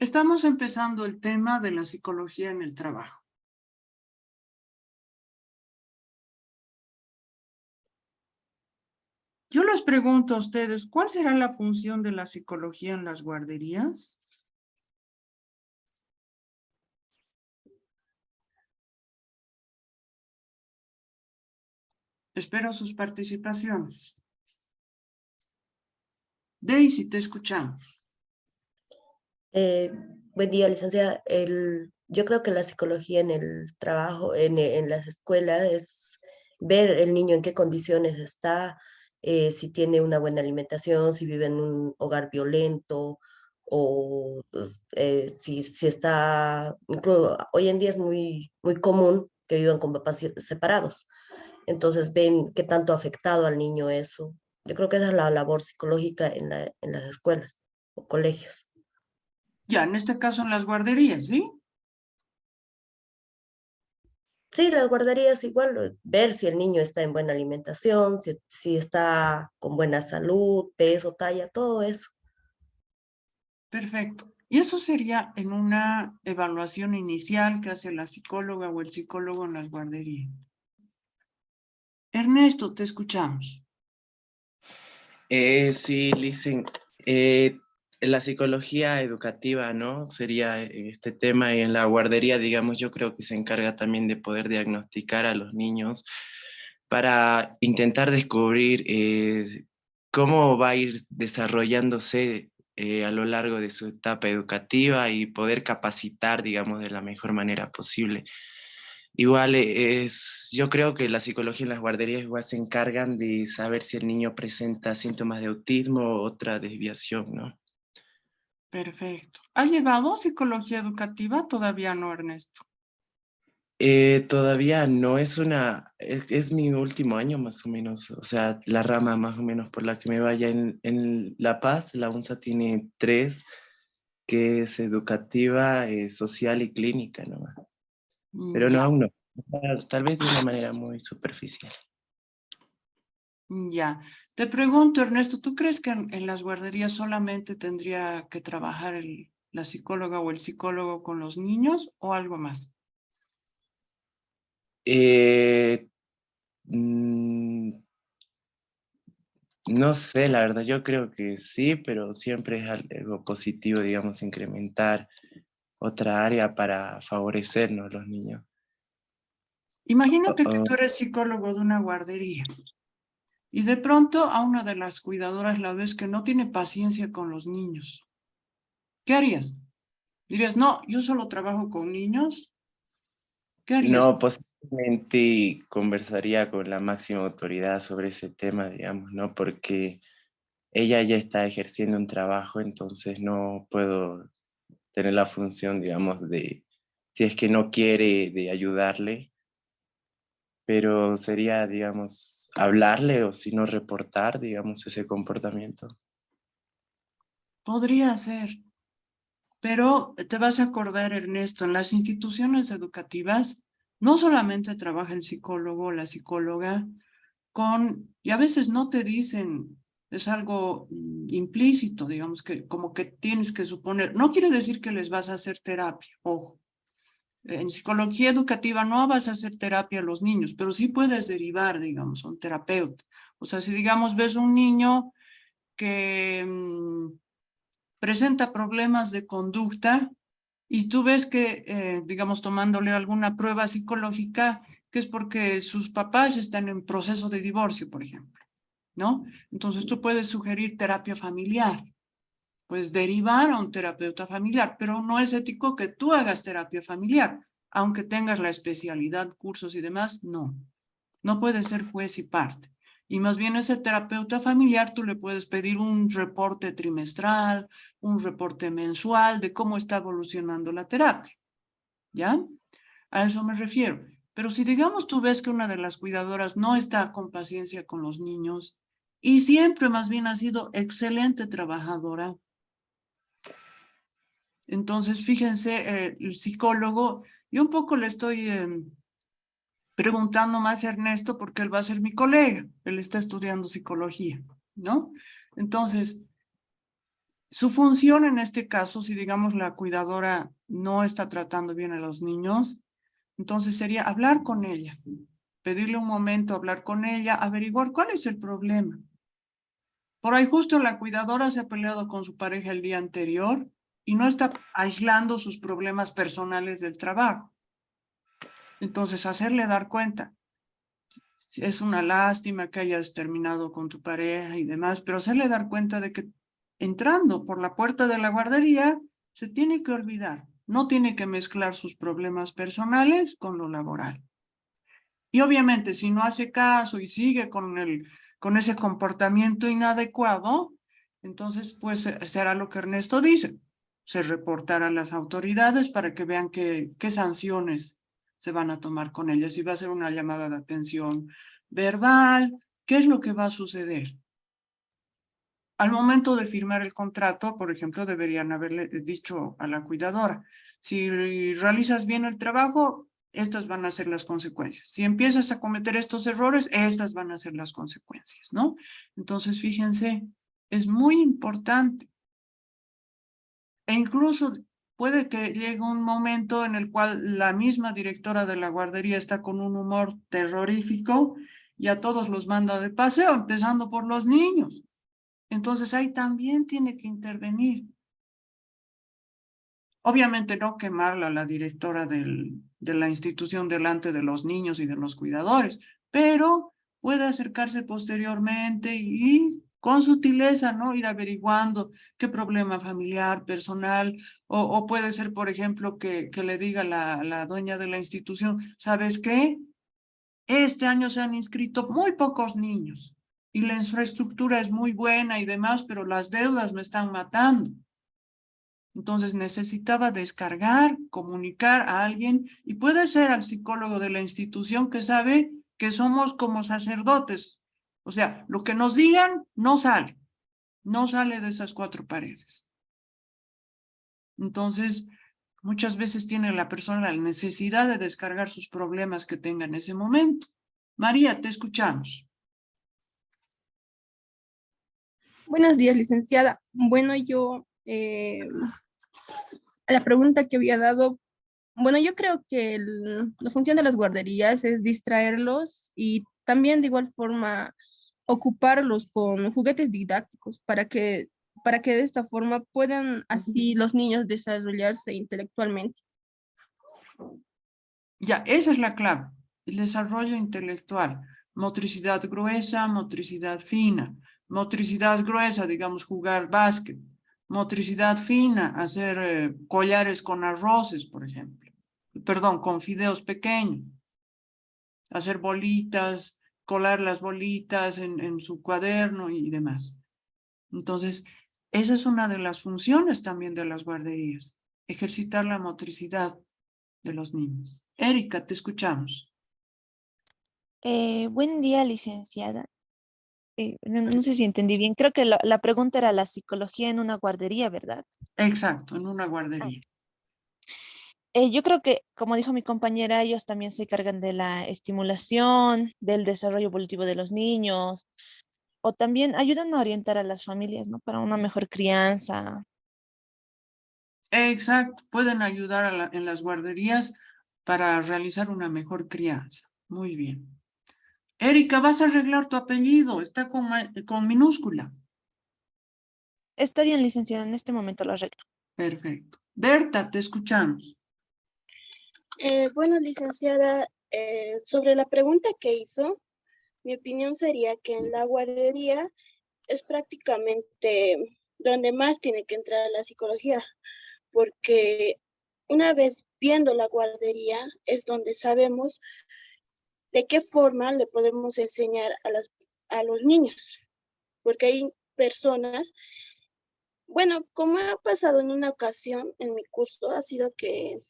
Estamos empezando el tema de la psicología en el trabajo. Yo les pregunto a ustedes, ¿cuál será la función de la psicología en las guarderías? Espero sus participaciones. Daisy, te escuchamos. Eh, Buen día, licenciada. Yo creo que la psicología en el trabajo, en las escuelas, es ver el niño en qué condiciones está, si tiene una buena alimentación, si vive en un hogar violento o pues, si está, incluso hoy en día es muy común que vivan con papás separados. Entonces ven qué tanto ha afectado al niño eso. Yo creo que esa es la labor psicológica en las escuelas o colegios. Ya, en este caso en las guarderías, ¿sí? Sí, las guarderías igual, ver si el niño está en buena alimentación, si está con buena salud, peso, talla, todo eso. Perfecto. Y eso sería en una evaluación inicial que hace la psicóloga o el psicólogo en las guarderías. Ernesto, te escuchamos. Sí, Licen, eh, la psicología educativa, ¿no? Sería este tema y en la guardería, digamos, yo creo que se encarga también de poder diagnosticar a los niños para intentar descubrir cómo va a ir desarrollándose a lo largo de su etapa educativa y poder capacitar, digamos, de la mejor manera posible. Igual yo creo que la psicología en las guarderías igual se encargan de saber si el niño presenta síntomas de autismo o otra desviación, ¿no? Perfecto. ¿Has llevado psicología educativa? Todavía no, Ernesto. Todavía no es mi último año más o menos, o sea, la rama más o menos por la que me vaya en La Paz, la UNSA tiene tres, que es educativa, social y clínica, ¿no? Pero no, Ya. aún no, tal vez de una manera muy superficial. Ya. Te pregunto, Ernesto, ¿tú crees que en las guarderías solamente tendría que trabajar la psicóloga o el psicólogo con los niños o algo más? Eh, mm, No sé, la verdad, yo creo que sí, pero siempre es algo positivo, digamos, incrementar otra área para favorecernos los niños. Oh, Imagínate que oh. tú eres psicólogo de una guardería y de pronto a una de las cuidadoras la ves que no tiene paciencia con los niños. ¿Qué harías? ¿Dirías, no, yo solo trabajo con niños? ¿Qué harías? No, posiblemente conversaría con la máxima autoridad sobre ese tema, digamos, ¿no? Porque ella ya está ejerciendo un trabajo, entonces no puedo tener la función, digamos, de, si es que no quiere, de ayudarle, pero sería, digamos, hablarle o si no reportar, digamos, ese comportamiento. Podría ser, pero te vas a acordar, Ernesto, en las instituciones educativas no solamente trabaja el psicólogo o la psicóloga y a veces no te dicen, es algo implícito, digamos, que como que tienes que suponer. No quiere decir que les vas a hacer terapia, ojo. En psicología educativa no vas a hacer terapia a los niños, pero sí puedes derivar, digamos, a un terapeuta. O sea, si digamos ves un niño que presenta problemas de conducta y tú ves que, digamos, tomándole alguna prueba psicológica, que es porque sus papás están en proceso de divorcio, por ejemplo, ¿no? Entonces tú puedes sugerir terapia familiar, puedes derivar a un terapeuta familiar, pero no es ético que tú hagas terapia familiar, aunque tengas la especialidad, cursos y demás, no. No puedes ser juez y parte. Y más bien ese terapeuta familiar, tú le puedes pedir un reporte trimestral, un reporte mensual de cómo está evolucionando la terapia. ¿Ya? A eso me refiero. Pero si digamos tú ves que una de las cuidadoras no está con paciencia con los niños y siempre más bien ha sido excelente trabajadora, entonces fíjense, el psicólogo, yo un poco le estoy preguntando más a Ernesto porque él va a ser mi colega, él está estudiando psicología, ¿no? Entonces, Su función en este caso, si digamos la cuidadora no está tratando bien a los niños, entonces sería hablar con ella, pedirle un momento, hablar con ella, averiguar cuál es el problema. Por ahí justo la cuidadora se ha peleado con su pareja el día anterior y no está aislando sus problemas personales del trabajo. Entonces, hacerle dar cuenta. Es una lástima que hayas terminado con tu pareja y demás, pero hacerle dar cuenta de que entrando por la puerta de la guardería se tiene que olvidar. No tiene que mezclar sus problemas personales con lo laboral. Y obviamente, si no hace caso y sigue con ese comportamiento inadecuado, entonces pues será lo que Ernesto dice. Se reportará a las autoridades para que vean qué sanciones se van a tomar con ellas. Si va a ser una llamada de atención verbal, ¿qué es lo que va a suceder? Al momento de firmar el contrato, por ejemplo, deberían haberle dicho a la cuidadora, si realizas bien el trabajo, estas van a ser las consecuencias. Si empiezas a cometer estos errores, estas van a ser las consecuencias, ¿no? Entonces, fíjense, es muy importante. E incluso puede que llegue un momento en el cual la misma directora de la guardería está con un humor terrorífico y a todos los manda de paseo, empezando por los niños. Entonces ahí también tiene que intervenir. Obviamente no quemarla a la directora de la institución delante de los niños y de los cuidadores, pero puede acercarse posteriormente y con sutileza, ¿no? Ir averiguando qué problema familiar, personal, o puede ser, por ejemplo, que le diga la dueña de la institución, ¿sabes qué? Este año se han inscrito muy pocos niños y la infraestructura es muy buena y demás, pero las deudas me están matando. Entonces necesitaba descargar, comunicar a alguien y puede ser al psicólogo de la institución que sabe que somos como sacerdotes. O sea, lo que nos digan no sale de esas cuatro paredes. Entonces, muchas veces tiene la persona la necesidad de descargar sus problemas que tenga en ese momento. María, te escuchamos. Buenos días, licenciada. Bueno, yo a la pregunta que había dado, bueno, yo creo que la función de las guarderías es distraerlos y también de igual forma ocuparlos con juguetes didácticos para que de esta forma puedan así los niños desarrollarse intelectualmente. Ya, esa es la clave, el desarrollo intelectual, motricidad gruesa, motricidad fina, motricidad gruesa, digamos, jugar básquet, motricidad fina, hacer collares con arroces, por ejemplo, perdón, con fideos pequeños, hacer bolitas, colar las bolitas en su cuaderno y demás. Entonces, esa es una de las funciones también de las guarderías, ejercitar la motricidad de los niños. Erika, te escuchamos. Buen día, licenciada. No sé si entendí bien. Creo que la pregunta era la psicología en una guardería, ¿verdad? Exacto, en una Ah. guardería. Yo creo que, como dijo mi compañera, ellos también se encargan de la estimulación, del desarrollo evolutivo de los niños, o también ayudan a orientar a las familias, ¿no? Para una mejor crianza. Exacto, pueden ayudar en las guarderías para realizar una mejor crianza. Muy bien. Erika, vas a arreglar tu apellido, está con minúscula. Está bien, licenciada, en este momento lo arreglo. Perfecto. Berta, te escuchamos. Bueno, licenciada, sobre la pregunta que hizo, mi opinión sería que en la guardería es prácticamente donde más tiene que entrar la psicología, porque una vez viendo la guardería es donde sabemos de qué forma le podemos enseñar a los niños, porque hay personas, bueno, como ha pasado en una ocasión en mi curso, ha sido que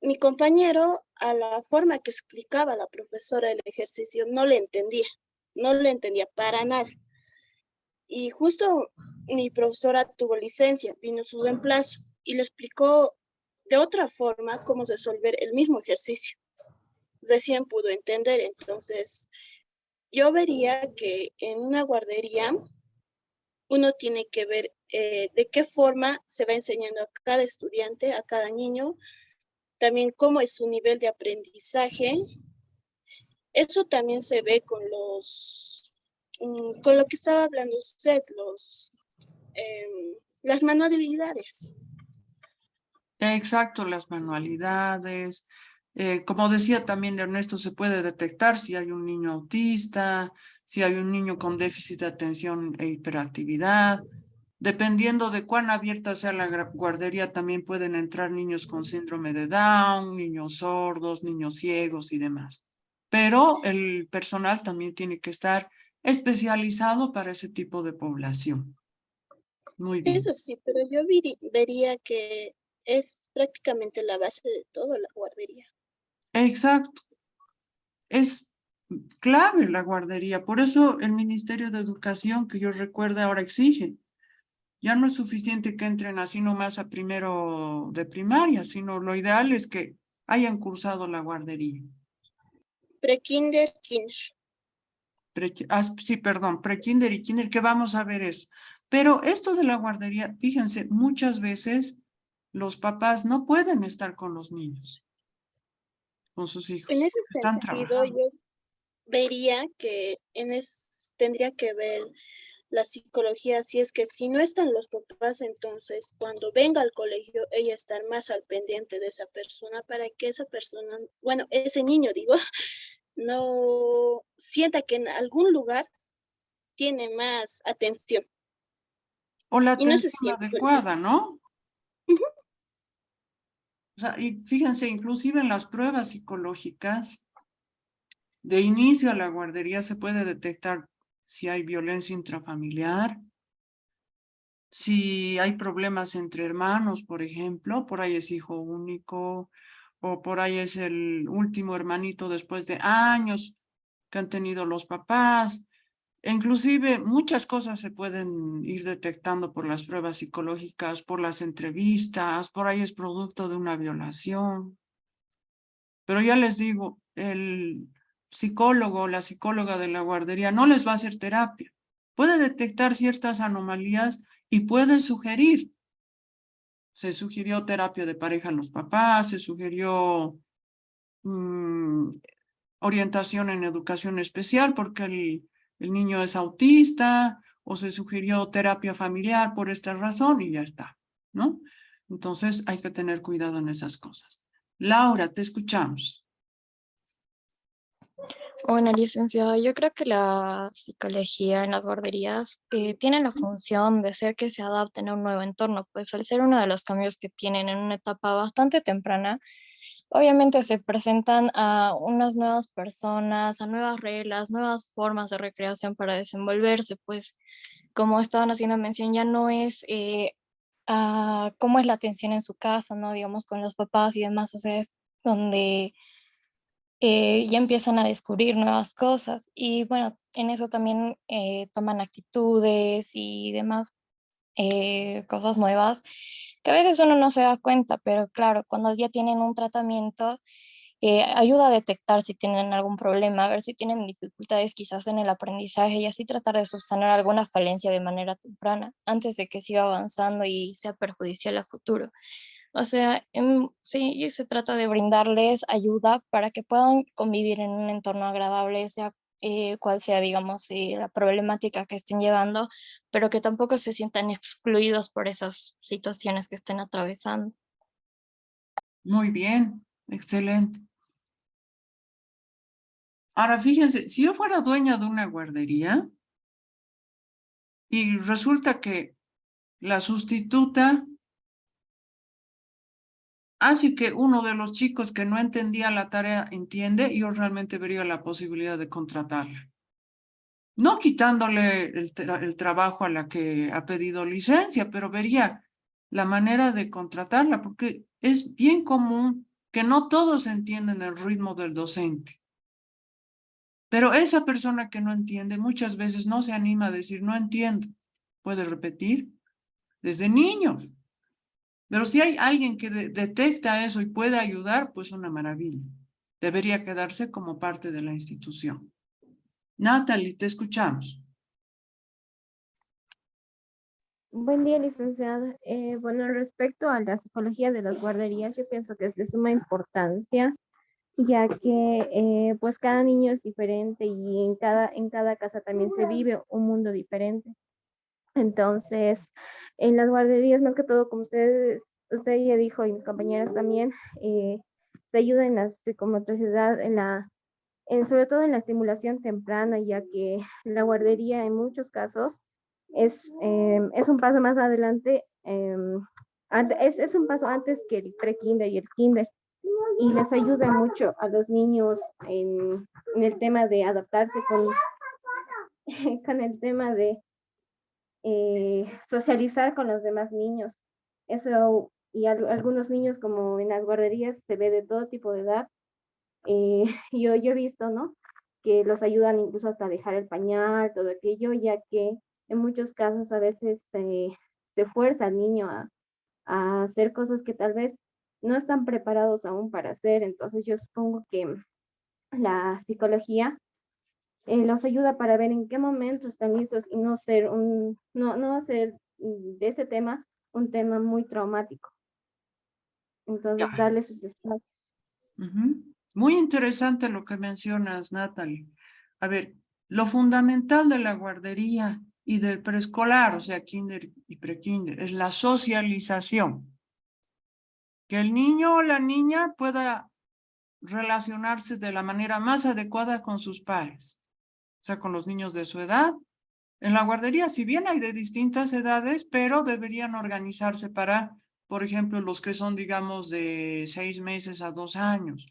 mi compañero, a la forma que explicaba la profesora el ejercicio, no le entendía para nada. Y justo mi profesora tuvo licencia, vino su reemplazo y le explicó de otra forma cómo resolver el mismo ejercicio. Recién pudo entender, entonces yo vería que en una guardería uno tiene que ver de qué forma se va enseñando a cada estudiante, a cada niño, también cómo es su nivel de aprendizaje. Eso también se ve con con lo que estaba hablando usted, las manualidades. Exacto, las manualidades. Como decía también Ernesto, se puede detectar si hay un niño autista, si hay un niño con déficit de atención e hiperactividad. Dependiendo de cuán abierta sea la guardería, también pueden entrar niños con síndrome de Down, niños sordos, niños ciegos y demás. Pero el personal también tiene que estar especializado para ese tipo de población. Muy bien. Eso sí, pero yo vería que es prácticamente la base de todo la guardería. Exacto. Es clave la guardería. Por eso el Ministerio de Educación, que yo recuerdo ahora exige. Ya no es suficiente que entren así nomás a primero de primaria, sino lo ideal es que hayan cursado la guardería. Pre-kinder, kinder. Sí, perdón, pre-kinder y kinder, que vamos a ver eso. Pero esto de la guardería, fíjense, muchas veces los papás no pueden estar con los niños, con sus hijos, En ese están sentido, trabajando. yo vería que tendría que ver la psicología, si es que si no están los papás, entonces cuando venga al colegio, ella estar más al pendiente de esa persona para que esa persona, bueno, ese niño, digo, no sienta que en algún lugar tiene más atención O la y no se atención siente solito. adecuada, ¿no? Ujú. O sea, y fíjense, inclusive en las pruebas psicológicas, de inicio a la guardería se puede detectar si hay violencia intrafamiliar, si hay problemas entre hermanos, por ejemplo, por ahí es hijo único, o por ahí es el último hermanito después de años que han tenido los papás. E inclusive muchas cosas se pueden ir detectando por las pruebas psicológicas, por las entrevistas, por ahí es producto de una violación. Pero ya les digo, el psicólogo o la psicóloga de la guardería no les va a hacer terapia. Puede detectar ciertas anomalías y puede sugerir. Se sugirió terapia de pareja a los papás, se sugirió orientación en educación especial porque el niño es autista, o se sugirió terapia familiar por esta razón y ya está, ¿no? Entonces hay que tener cuidado en esas cosas. Laura, te escuchamos. Bueno, licenciada, yo creo que la psicología en las guarderías tiene la función de hacer que se adapten a un nuevo entorno, pues al ser uno de los cambios que tienen en una etapa bastante temprana, obviamente se presentan a unas nuevas personas, a nuevas reglas, nuevas formas de recreación para desenvolverse, pues como estaban haciendo mención, ya no es cómo es la atención en su casa, ¿no? Digamos, con los papás y demás, o sea, es donde ya empiezan a descubrir nuevas cosas y bueno, en eso también toman actitudes y demás cosas nuevas que a veces uno no se da cuenta, pero claro, cuando ya tienen un tratamiento, ayuda a detectar si tienen algún problema, a ver si tienen dificultades quizás en el aprendizaje y así tratar de subsanar alguna falencia de manera temprana antes de que siga avanzando y sea perjudicial a futuro. O sea, sí, y se trata de brindarles ayuda para que puedan convivir en un entorno agradable, sea cual sea, digamos, la problemática que estén llevando, pero que tampoco se sientan excluidos por esas situaciones que estén atravesando. Muy bien, excelente. Ahora fíjense, si yo fuera dueña de una guardería y resulta que la sustituta hace que uno de los chicos que no entendía la tarea entiende, yo realmente vería la posibilidad de contratarla. No quitándole el trabajo a la que ha pedido licencia, pero vería la manera de contratarla, porque es bien común que no todos entienden el ritmo del docente. Pero esa persona que no entiende muchas veces no se anima a decir, no entiendo. ¿Puede repetir? Desde niños. Pero si hay alguien que detecta eso y puede ayudar, pues una maravilla. Debería quedarse como parte de la institución. Natalie, te escuchamos. Buen día, licenciada. Bueno, respecto a la psicología de las guarderías, yo pienso que es de suma importancia, ya que pues cada niño es diferente y en cada casa también se vive un mundo diferente. Entonces, en las guarderías, más que todo, como usted ya dijo y mis compañeras también, se ayuda en la psicomotricidad, sobre todo en la estimulación temprana, ya que la guardería en muchos casos es un paso más adelante, es un paso antes que el pre-kinder y el kinder, y les ayuda mucho a los niños en el tema de adaptarse con el tema de socializar con los demás niños. Eso, y algunos niños como en las guarderías se ve de todo tipo de edad. Yo he visto, ¿no? Que los ayudan incluso hasta a dejar el pañal, todo aquello, ya que en muchos casos a veces se fuerza al niño a hacer cosas que tal vez no están preparados aún para hacer. Entonces yo supongo que la psicología los ayuda para ver en qué momento están listos y no hacer de ese tema un tema muy traumático. Entonces, darle sus espacios. Muy interesante lo que mencionas, Natalie. A ver, lo fundamental de la guardería y del preescolar, o sea, kinder y prekinder, es la socialización. Que el niño o la niña pueda relacionarse de la manera más adecuada con sus pares, o sea, con los niños de su edad. En la guardería, si bien hay de distintas edades, pero deberían organizarse para, por ejemplo, los que son, digamos, de 6 meses a 2 años,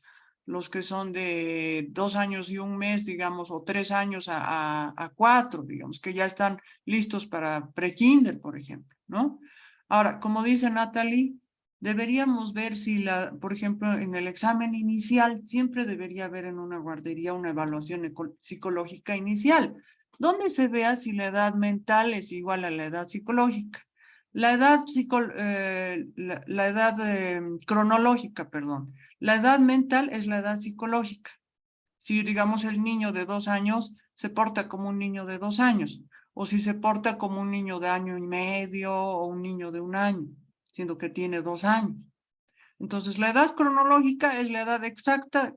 los que son de 2 años y 1 mes, digamos, o 3 años a 4, digamos, que ya están listos para pre-kinder, por ejemplo, ¿no? Ahora, como dice Natalie, deberíamos ver si, por ejemplo, en el examen inicial, siempre debería haber en una guardería una evaluación psicológica inicial, donde se vea si la edad mental es igual a la edad psicológica. La edad, cronológica, perdón. La edad mental es la edad psicológica. Si, digamos, el niño de 2 años se porta como un niño de 2 años, o si se porta como un niño de 1 año y medio o un niño de 1 año, siendo que tiene 2 años. Entonces, la edad cronológica es la edad exacta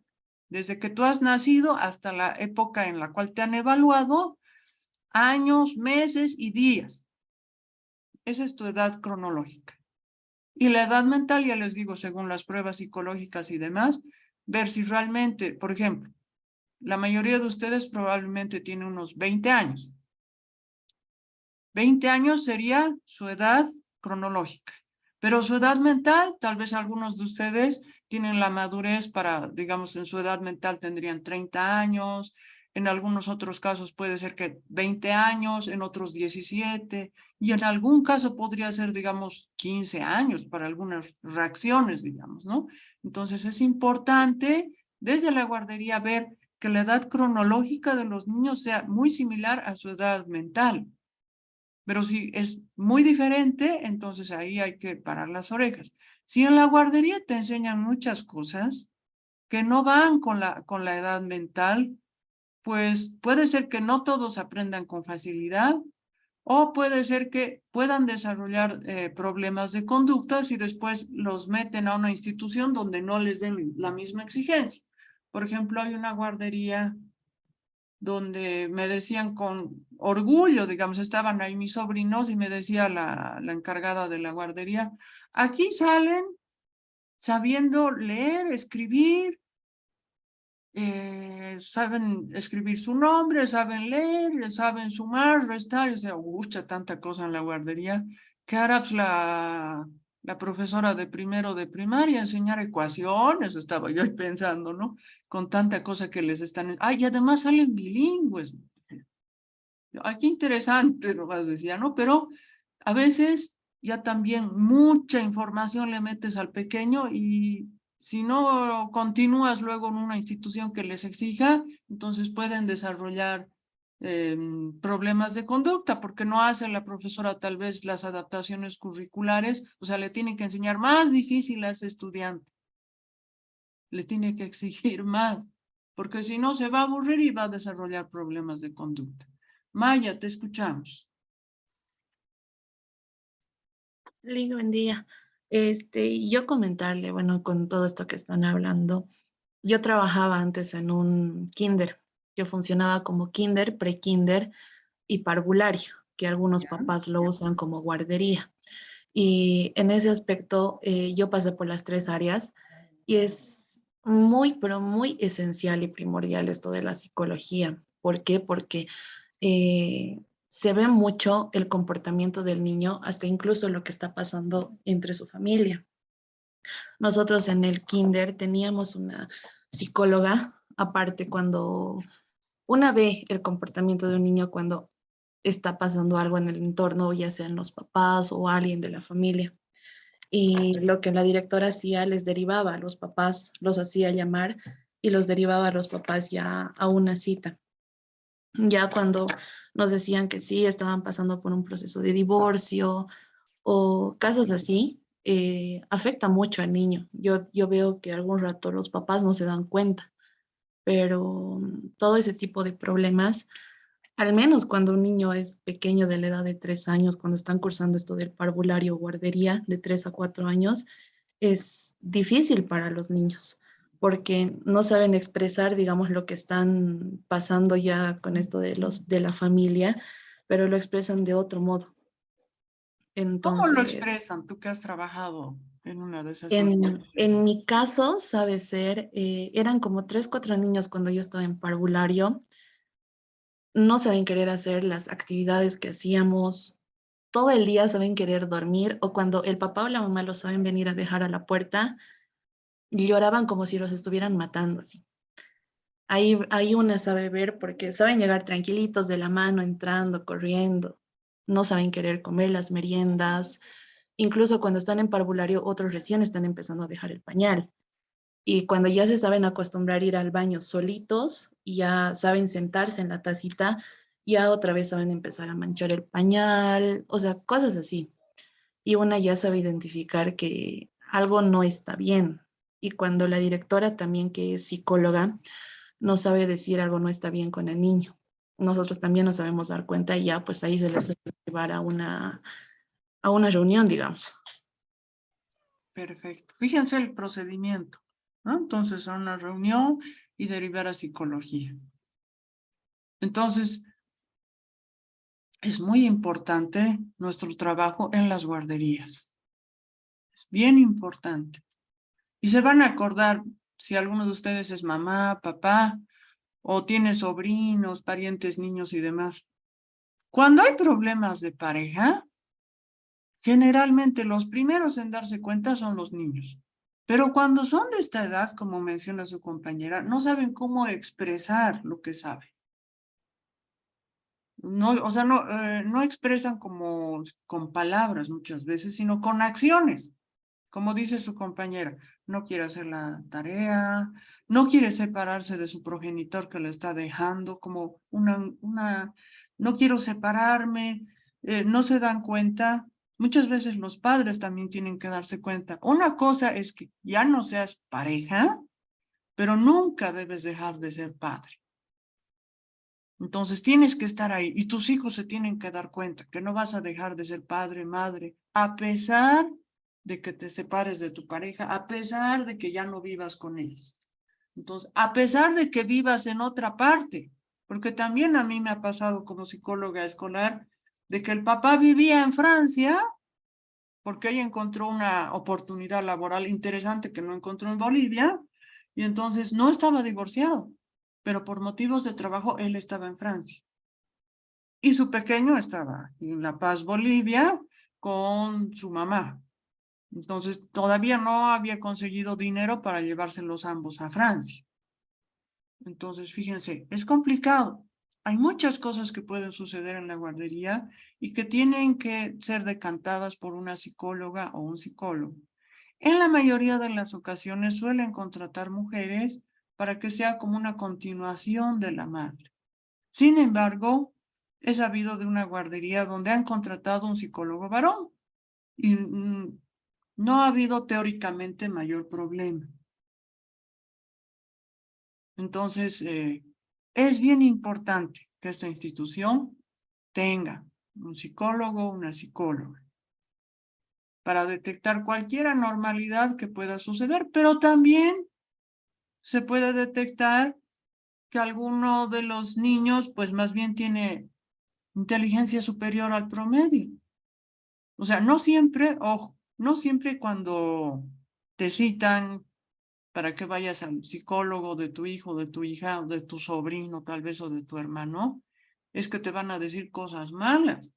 desde que tú has nacido hasta la época en la cual te han evaluado, años, meses y días. Esa es tu edad cronológica. Y la edad mental, ya les digo, según las pruebas psicológicas y demás, ver si realmente, por ejemplo, la mayoría de ustedes probablemente tiene unos 20 años. 20 años sería su edad cronológica. Pero su edad mental, tal vez algunos de ustedes tienen la madurez para, digamos, en su edad mental tendrían 30 años, en algunos otros casos puede ser que 20 años, en otros 17, y en algún caso podría ser, digamos, 15 años para algunas reacciones, digamos, ¿no? Entonces es importante desde la guardería ver que la edad cronológica de los niños sea muy similar a su edad mental. Pero si es muy diferente, entonces ahí hay que parar las orejas. Si en la guardería te enseñan muchas cosas que no van con la edad mental, pues puede ser que no todos aprendan con facilidad o puede ser que puedan desarrollar problemas de conducta si después los meten a una institución donde no les den la misma exigencia. Por ejemplo, hay una guardería donde me decían con orgullo, digamos, estaban ahí mis sobrinos y me decía la encargada de la guardería, aquí salen sabiendo leer, escribir, saben escribir su nombre, saben leer, saben sumar, restar, y se gusta tanta cosa en la guardería, que ahora pues, la profesora de primero de primaria enseñar ecuaciones, estaba yo ahí pensando, ¿no? Con tanta cosa que les están... ¡Ay, y además salen bilingües! ¡Ay, qué interesante! Nomás decía, ¿no? Pero a veces ya también mucha información le metes al pequeño y si no continúas luego en una institución que les exija, entonces pueden desarrollar problemas de conducta porque no hace la profesora tal vez las adaptaciones curriculares, o sea, le tiene que enseñar más difícil a ese estudiante, le tiene que exigir más, porque si no se va a aburrir y va a desarrollar problemas de conducta. Maya, te escuchamos. Lindo, buen día. Yo comentarle, bueno, con todo esto que están hablando, yo trabajaba antes en un kinder. Yo funcionaba como kinder, pre-kinder y parvulario, que algunos papás lo usan como guardería. Y en ese aspecto, yo pasé por las tres áreas y es muy, pero muy esencial y primordial esto de la psicología. ¿Por qué? Porque eh, se ve mucho el comportamiento del niño, hasta incluso lo que está pasando entre su familia. Nosotros en el kinder teníamos una psicóloga, aparte cuando una ve el comportamiento de un niño cuando está pasando algo en el entorno, ya sean los papás o alguien de la familia. Y lo que la directora hacía, les derivaba a los papás, los hacía llamar y los derivaba a los papás ya a una cita. Ya cuando nos decían que sí, estaban pasando por un proceso de divorcio o casos así, afecta mucho al niño. Yo veo que algún rato los papás no se dan cuenta, pero todo ese tipo de problemas, al menos cuando un niño es pequeño de la edad de 3 años, cuando están cursando esto del parvulario o guardería de 3 a 4 años, es difícil para los niños porque no saben expresar, digamos, lo que están pasando ya con esto de la familia, pero lo expresan de otro modo. ¿Cómo lo Entonces, expresan tú que has trabajado en una de esas en, instituciones? en mi caso, sabe ser, eran como 3, 4 niños cuando yo estaba en parvulario, no saben querer hacer las actividades que hacíamos, todo el día saben querer dormir, o cuando el papá o la mamá los saben venir a dejar a la puerta, lloraban como si los estuvieran matando, así. Ahí una sabe ver porque saben llegar tranquilitos de la mano, entrando, corriendo, no saben querer comer las meriendas, incluso cuando están en parvulario, otros recién están empezando a dejar el pañal. Y cuando ya se saben acostumbrar a ir al baño solitos, y ya saben sentarse en la tacita, ya otra vez saben empezar a manchar el pañal, o sea, cosas así. Y una ya sabe identificar que algo no está bien. Y cuando la directora también, que es psicóloga, no sabe decir algo no está bien con el niño, nosotros también nos sabemos dar cuenta y ya pues ahí se les puede llevar a una reunión, digamos. Perfecto. Fíjense el procedimiento, ¿no? Entonces, a una reunión y derivar a psicología. Entonces, es muy importante nuestro trabajo en las guarderías. Es bien importante. Y se van a acordar, si alguno de ustedes es mamá, papá, o tiene sobrinos, parientes, niños y demás. Cuando hay problemas de pareja, generalmente los primeros en darse cuenta son los niños. Pero cuando son de esta edad, como menciona su compañera, no saben cómo expresar lo que saben. No, o sea, no expresan como con palabras muchas veces, sino con acciones. Como dice su compañera, no quiere hacer la tarea, no quiere separarse de su progenitor que lo está dejando, como no quiero separarme, no se dan cuenta. Muchas veces los padres también tienen que darse cuenta. Una cosa es que ya no seas pareja, pero nunca debes dejar de ser padre. Entonces tienes que estar ahí y tus hijos se tienen que dar cuenta que no vas a dejar de ser padre, madre, a pesar de que te separes de tu pareja, a pesar de que ya no vivas con ellos. Entonces, a pesar de que vivas en otra parte, porque también a mí me ha pasado como psicóloga escolar de que el papá vivía en Francia porque ella encontró una oportunidad laboral interesante que no encontró en Bolivia y entonces no estaba divorciado, pero por motivos de trabajo él estaba en Francia. Y su pequeño estaba en La Paz, Bolivia, con su mamá. Entonces, todavía no había conseguido dinero para llevárselos ambos a Francia. Entonces, fíjense, es complicado. Hay muchas cosas que pueden suceder en la guardería y que tienen que ser decantadas por una psicóloga o un psicólogo. En la mayoría de las ocasiones suelen contratar mujeres para que sea como una continuación de la madre. Sin embargo, he sabido de una guardería donde han contratado un psicólogo varón y no ha habido teóricamente mayor problema. Entonces, es bien importante que esta institución tenga un psicólogo, una psicóloga. para detectar cualquier anormalidad que pueda suceder, pero también se puede detectar que alguno de los niños, pues más bien tiene inteligencia superior al promedio. O sea, no siempre, ojo, no siempre cuando te citan para que vayas al psicólogo de tu hijo, de tu hija, o de tu sobrino, tal vez, o de tu hermano, es que te van a decir cosas malas.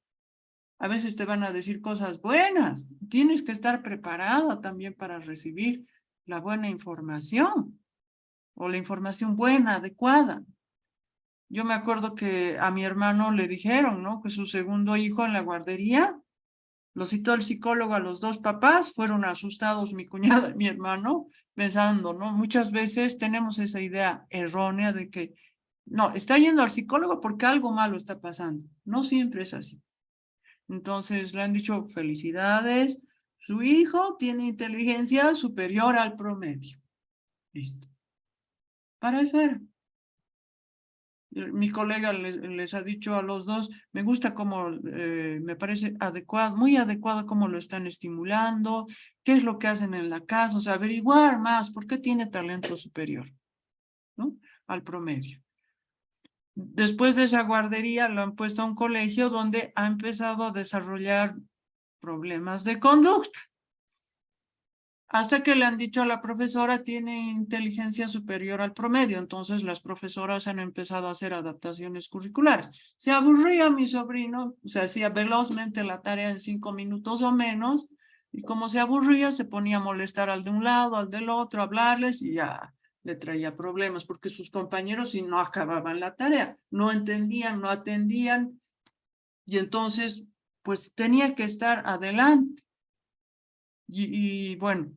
A veces te van a decir cosas buenas. Tienes que estar preparada también para recibir la buena información o la información buena, adecuada. Yo me acuerdo que a mi hermano le dijeron, ¿no? Que su segundo hijo en la guardería lo citó el psicólogo a los dos papás, fueron asustados mi cuñada y mi hermano, pensando, ¿no? Muchas veces tenemos esa idea errónea de que, no, está yendo al psicólogo porque algo malo está pasando. No siempre es así. Entonces le han dicho, felicidades, su hijo tiene inteligencia superior al promedio. Listo. Para eso era. Mi colega les ha dicho a los dos, me gusta cómo, me parece adecuado, muy adecuado cómo lo están estimulando, qué es lo que hacen en la casa, o sea, averiguar más, por qué tiene talento superior, ¿no? Al promedio. Después de esa guardería lo han puesto a un colegio donde ha empezado a desarrollar problemas de conducta. Hasta que le han dicho a la profesora tiene inteligencia superior al promedio, entonces las profesoras han empezado a hacer adaptaciones curriculares. Se aburría mi sobrino, se hacía velozmente la tarea en 5 minutos o menos, y como se aburría, se ponía a molestar al de un lado, al del otro, a hablarles, y ya le traía problemas, porque sus compañeros si no acababan la tarea, no entendían, no atendían, y entonces, pues tenía que estar adelante. Y bueno,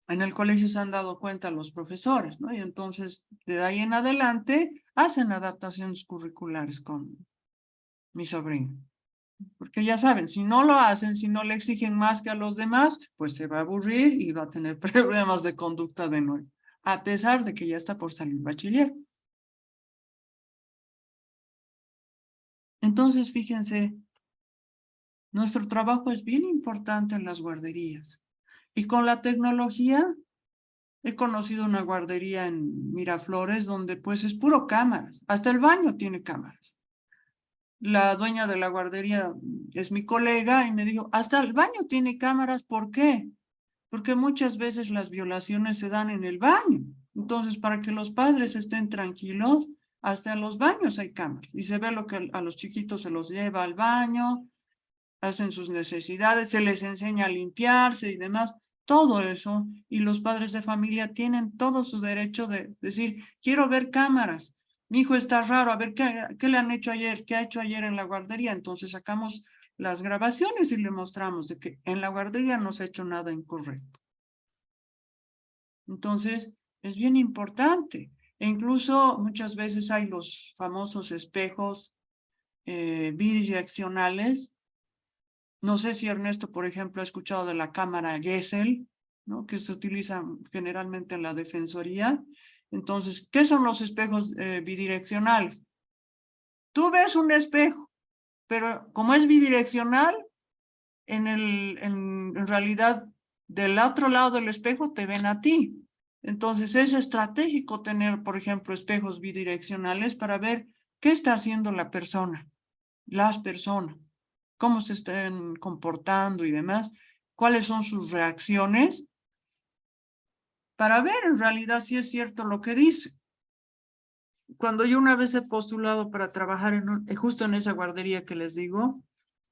en el colegio se han dado cuenta los profesores, ¿no? Y entonces, de ahí en adelante, hacen adaptaciones curriculares con mi sobrino. Porque ya saben, si no lo hacen, si no le exigen más que a los demás, pues se va a aburrir y va a tener problemas de conducta de nuevo, a pesar de que ya está por salir bachiller. Entonces, fíjense, nuestro trabajo es bien importante en las guarderías. Y con la tecnología, he conocido una guardería en Miraflores donde pues es puro cámaras. Hasta el baño tiene cámaras. La dueña de la guardería es mi colega y me dijo, hasta el baño tiene cámaras. ¿Por qué? Porque muchas veces las violaciones se dan en el baño. Entonces, para que los padres estén tranquilos, hasta en los baños hay cámaras. Y se ve lo que a los chiquitos se los lleva al baño, hacen sus necesidades, se les enseña a limpiarse y demás, todo eso. Y los padres de familia tienen todo su derecho de decir, quiero ver cámaras, mi hijo está raro, a ver qué le han hecho ayer, qué ha hecho ayer en la guardería. Entonces sacamos las grabaciones y le mostramos de que en la guardería no se ha hecho nada incorrecto. Entonces, es bien importante. E incluso muchas veces hay los famosos espejos bidireccionales. No sé si Ernesto, por ejemplo, ha escuchado de la cámara Gesell, ¿no? Que se utiliza generalmente en la defensoría. Entonces, ¿qué son los espejos bidireccionales? Tú ves un espejo, pero como es bidireccional, en realidad del otro lado del espejo te ven a ti. Entonces es estratégico tener, por ejemplo, espejos bidireccionales para ver qué está haciendo la persona, las personas, cómo se están comportando y demás, cuáles son sus reacciones, para ver en realidad si es cierto lo que dice. Cuando yo una vez he postulado para trabajar justo en esa guardería que les digo,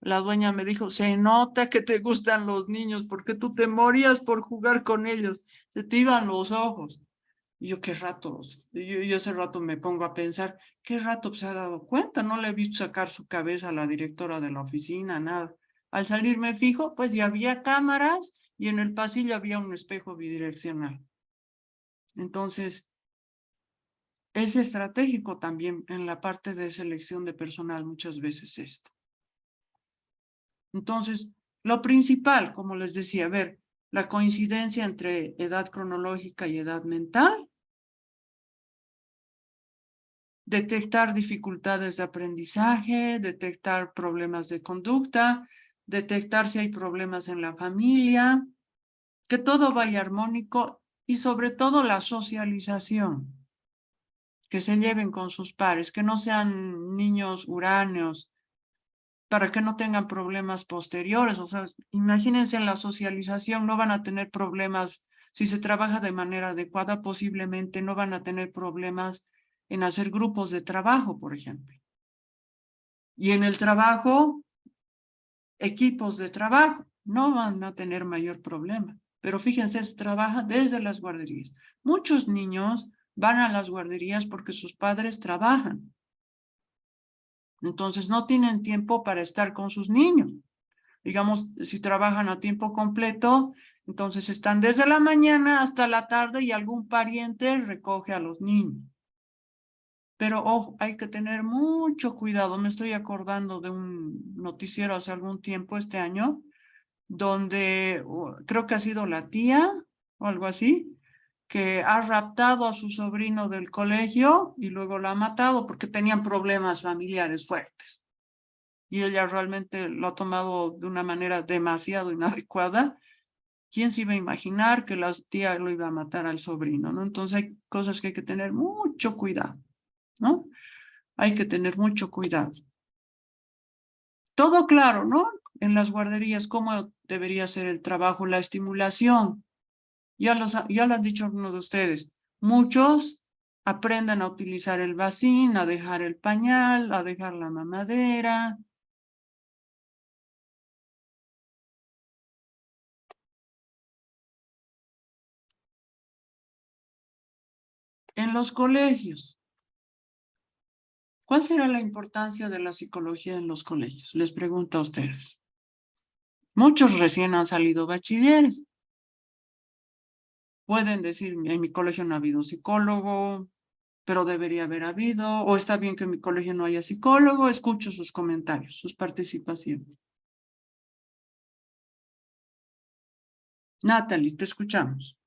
la dueña me dijo, se nota que te gustan los niños porque tú te morías por jugar con ellos, se te iban los ojos. Y yo qué rato, yo ese rato me pongo a pensar, qué rato se ha dado cuenta, no le he visto sacar su cabeza a la directora de la oficina, nada. Al salir me fijo, pues ya había cámaras y en el pasillo había un espejo bidireccional. Entonces, es estratégico también en la parte de selección de personal muchas veces esto. Entonces, lo principal, como les decía, ver la coincidencia entre edad cronológica y edad mental, detectar dificultades de aprendizaje, detectar problemas de conducta, detectar si hay problemas en la familia, que todo vaya armónico y sobre todo la socialización, que se lleven con sus pares, que no sean niños uráneos, para que no tengan problemas posteriores. O sea, imagínense en la socialización, no van a tener problemas, si se trabaja de manera adecuada, posiblemente no van a tener problemas en hacer grupos de trabajo, por ejemplo. Y en el trabajo, equipos de trabajo, no van a tener mayor problema. Pero fíjense, se trabaja desde las guarderías. Muchos niños van a las guarderías porque sus padres trabajan. Entonces no tienen tiempo para estar con sus niños. Digamos, si trabajan a tiempo completo, entonces están desde la mañana hasta la tarde y algún pariente recoge a los niños. Pero ojo, hay que tener mucho cuidado. Me estoy acordando de un noticiero hace algún tiempo, este año, donde creo que ha sido la tía o algo así, que ha raptado a su sobrino del colegio y luego la ha matado porque tenían problemas familiares fuertes. Y ella realmente lo ha tomado de una manera demasiado inadecuada. ¿Quién se iba a imaginar que la tía lo iba a matar al sobrino, no? Entonces hay cosas que hay que tener mucho cuidado, ¿no? Hay que tener mucho cuidado. Todo claro, ¿no? En las guarderías, ¿cómo debería ser el trabajo? La estimulación. Ya lo han dicho algunos de ustedes. Muchos aprenden a utilizar el vacín, a dejar el pañal, a dejar la mamadera. En los colegios, ¿cuál será la importancia de la psicología en los colegios? Les pregunto a ustedes. Muchos recién han salido bachilleres. Pueden decir, en mi colegio no ha habido psicólogo, pero debería haber habido, o está bien que en mi colegio no haya psicólogo. Escucho sus comentarios, sus participaciones. Natalie, te escuchamos.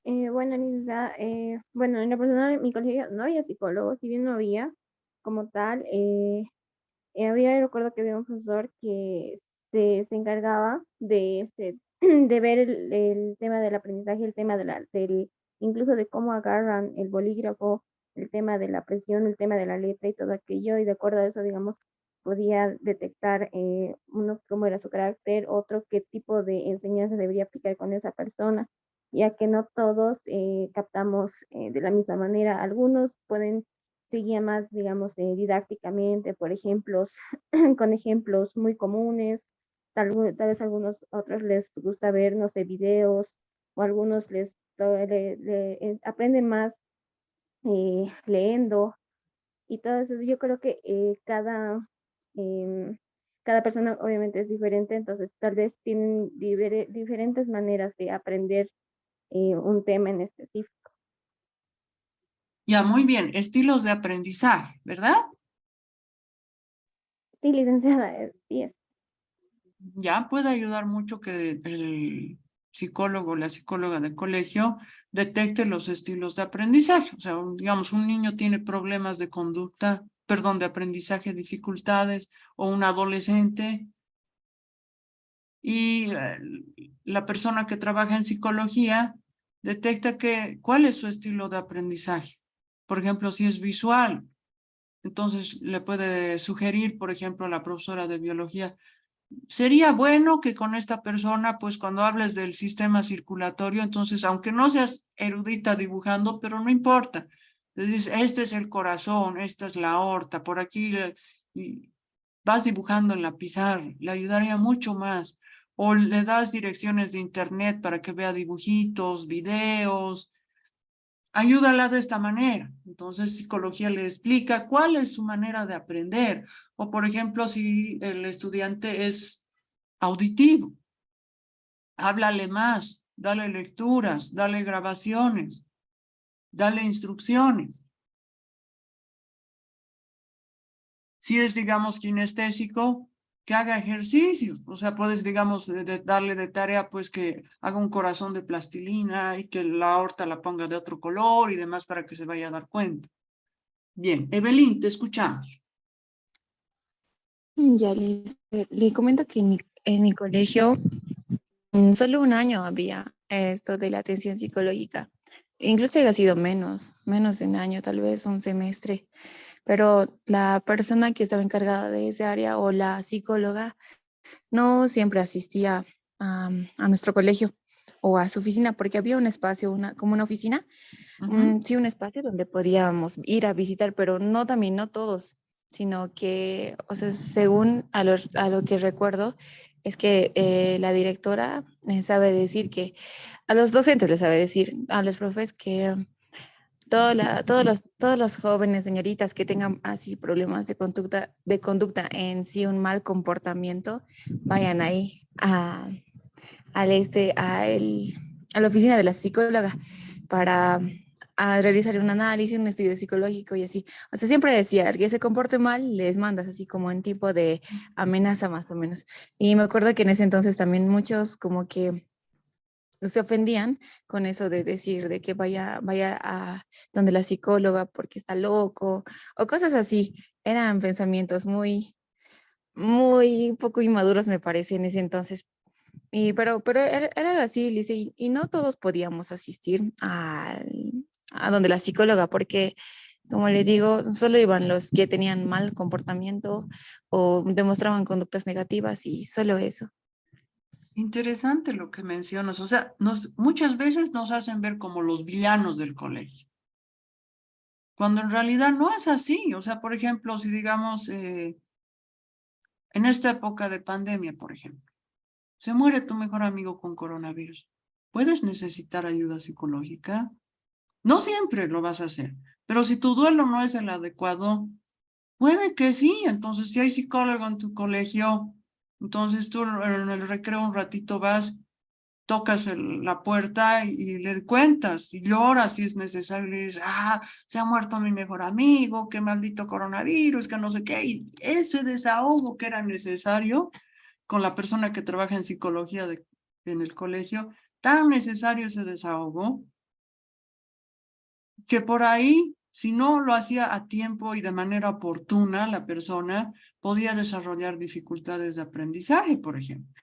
Bueno, licenciada, bueno, en la personal, en mi colegio no había psicólogos, si bien no había como tal, recuerdo que había un profesor que se encargaba de, de ver el tema del aprendizaje, el tema incluso de cómo agarran el bolígrafo, el tema de la presión, el tema de la letra y todo aquello, y de acuerdo a eso, digamos, podía detectar uno cómo era su carácter, otro qué tipo de enseñanza debería aplicar con esa persona, ya que no todos captamos de la misma manera. Algunos pueden seguir más, digamos, didácticamente, por ejemplos, con ejemplos muy comunes. Tal vez a algunos otros les gusta ver, no sé, videos, o algunos aprenden más leyendo y todo eso. Yo creo que em, cada persona obviamente es diferente, entonces tal vez tienen diferentes maneras de aprender un tema en específico. Ya, muy bien. Estilos de aprendizaje, ¿verdad? Sí, licenciada, sí es. Ya puede ayudar mucho que el psicólogo, la psicóloga del colegio detecte los estilos de aprendizaje. O sea, digamos, un niño tiene problemas de conducta, perdón, de aprendizaje, dificultades, o un adolescente, y la persona que trabaja en psicología detecta cuál es su estilo de aprendizaje. Por ejemplo, si es visual, entonces le puede sugerir, por ejemplo, a la profesora de biología: sería bueno que con esta persona, pues cuando hables del sistema circulatorio, entonces, aunque no seas erudita dibujando, pero no importa. Entonces, este es el corazón, esta es la aorta, por aquí, y vas dibujando en la pizarra, le ayudaría mucho más. O le das direcciones de internet para que vea dibujitos, videos. Ayúdala de esta manera. Entonces, psicología le explica cuál es su manera de aprender. O, por ejemplo, si el estudiante es auditivo, háblale más, dale lecturas, dale grabaciones, dale instrucciones. Si es, digamos, kinestésico, que haga ejercicios. O sea, puedes, digamos, darle de tarea, pues, que haga un corazón de plastilina y que la aorta la ponga de otro color y demás para que se vaya a dar cuenta. Bien, Evelyn, te escuchamos. Ya le comento que en mi colegio solo un año había esto de la atención psicológica. Incluso ha sido menos de un año, tal vez un semestre. Pero la persona que estaba encargada de ese área o la psicóloga no siempre asistía a nuestro colegio o a su oficina porque había un espacio, como una oficina, Ujú. sí, un espacio donde podíamos ir a visitar, pero no también, no todos, sino que, o sea, según a lo que recuerdo, es que la directora sabe decir que a los docentes les sabe decir, a los profes que todos los jóvenes, señoritas que tengan así problemas de conducta en sí, un mal comportamiento, vayan ahí a la oficina de la psicóloga para realizar un análisis, un estudio psicológico y así. O sea, siempre decía, el que se comporte mal, les mandas así como en tipo de amenaza más o menos. Y me acuerdo que en ese entonces también muchos como que se ofendían con eso de decir de que vaya a donde la psicóloga porque está loco o cosas así. Eran pensamientos muy poco inmaduros, me parece, en ese entonces. Pero era así, Lice, y no todos podíamos asistir a donde la psicóloga, porque, como le digo, solo iban los que tenían mal comportamiento o demostraban conductas negativas y solo eso. Interesante lo que mencionas. O sea, muchas veces nos hacen ver como los villanos del colegio, cuando en realidad no es así. O sea, por ejemplo, si digamos, en esta época de pandemia, por ejemplo, se muere tu mejor amigo con coronavirus. ¿Puedes necesitar ayuda psicológica? No siempre lo vas a hacer, pero si tu duelo no es el adecuado, puede que sí. Entonces, si hay psicólogo en tu colegio, entonces tú en el recreo un ratito vas, tocas la puerta y le cuentas y lloras si es necesario. Y le dices, se ha muerto mi mejor amigo, qué maldito coronavirus, que no sé qué. Y ese desahogo que era necesario con la persona que trabaja en psicología en el colegio, tan necesario ese desahogo, que por ahí, si no lo hacía a tiempo y de manera oportuna, la persona podía desarrollar dificultades de aprendizaje, por ejemplo.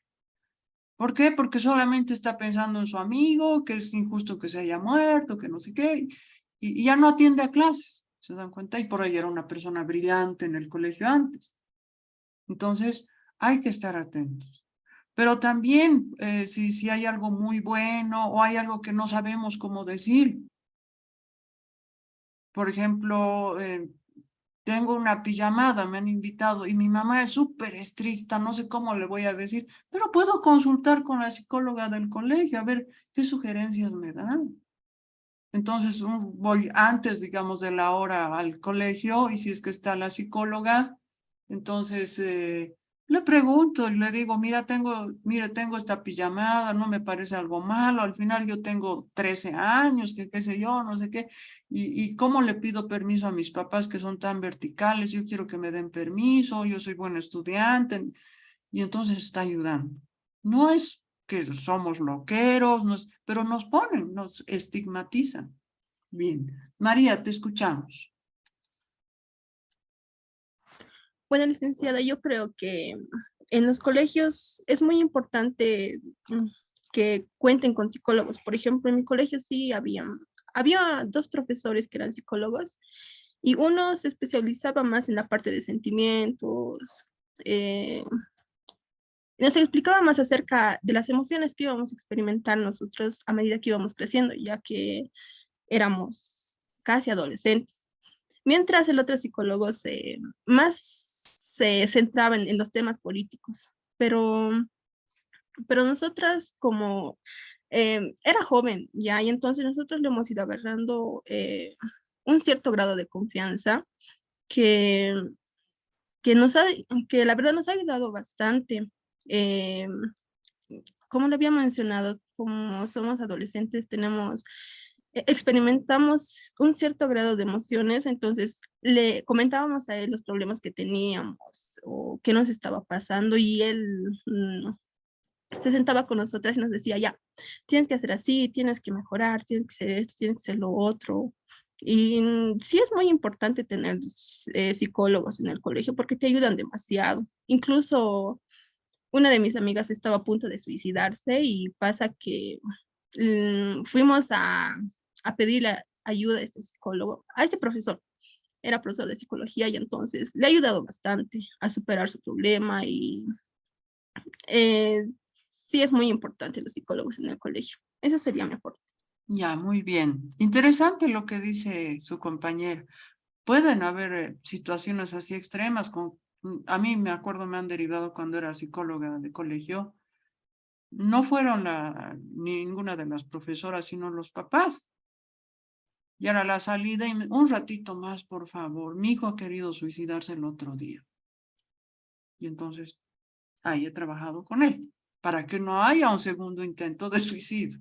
¿Por qué? Porque solamente está pensando en su amigo, que es injusto que se haya muerto, que no sé qué, y ya no atiende a clases, ¿se dan cuenta? Y por ahí era una persona brillante en el colegio antes. Entonces, hay que estar atentos. Pero también, si hay algo muy bueno o hay algo que no sabemos cómo decir. Por ejemplo, tengo una pijamada, me han invitado y mi mamá es súper estricta, no sé cómo le voy a decir, pero puedo consultar con la psicóloga del colegio a ver qué sugerencias me dan. Entonces voy antes, digamos, de la hora al colegio y si es que está la psicóloga, entonces le pregunto y le digo, mire, tengo esta pijamada, no me parece algo malo, al final yo tengo 13 años, que qué sé yo, no sé qué, y cómo le pido permiso a mis papás que son tan verticales, yo quiero que me den permiso, yo soy buen estudiante, y entonces está ayudando. No es que somos loqueros, pero nos ponen, nos estigmatizan. Bien. María, te escuchamos. Bueno, licenciada, yo creo que en los colegios es muy importante que cuenten con psicólogos. Por ejemplo, en mi colegio sí había dos profesores que eran psicólogos y uno se especializaba más en la parte de sentimientos, eh, nos explicaba más acerca de las emociones que íbamos a experimentar nosotros a medida que íbamos creciendo, ya que éramos casi adolescentes. Mientras el otro psicólogo más se centraba en los temas políticos. Pero nosotras como era joven ya, y entonces nosotros le hemos ido agarrando un cierto grado de confianza que, que, nos ha, que la verdad nos ha ayudado bastante. Eh, como le había mencionado, como somos adolescentes, experimentamos un cierto grado de emociones, entonces le comentábamos a él los problemas que teníamos o qué nos estaba pasando y él se sentaba con nosotras y nos decía, ya, tienes que hacer así, tienes que mejorar, tienes que hacer esto, tienes que hacer lo otro. Y sí es muy importante tener psicólogos en el colegio porque te ayudan demasiado. Incluso una de mis amigas estaba a punto de suicidarse y pasa que fuimos a pedirle ayuda a este psicólogo, a este profesor. Era profesor de psicología y entonces le ha ayudado bastante a superar su problema y eh, sí es muy importante los psicólogos en el colegio. Eso sería mi aporte. Ya, muy bien. Interesante lo que dice su compañero. Pueden haber situaciones así extremas. A mí me acuerdo, me han derivado cuando era psicóloga de colegio. No fueron ninguna de las profesoras, sino los papás. Y era la salida y un ratito más, por favor. Mi hijo ha querido suicidarse el otro día. Y entonces, ahí he trabajado con él, para que no haya un segundo intento de suicidio.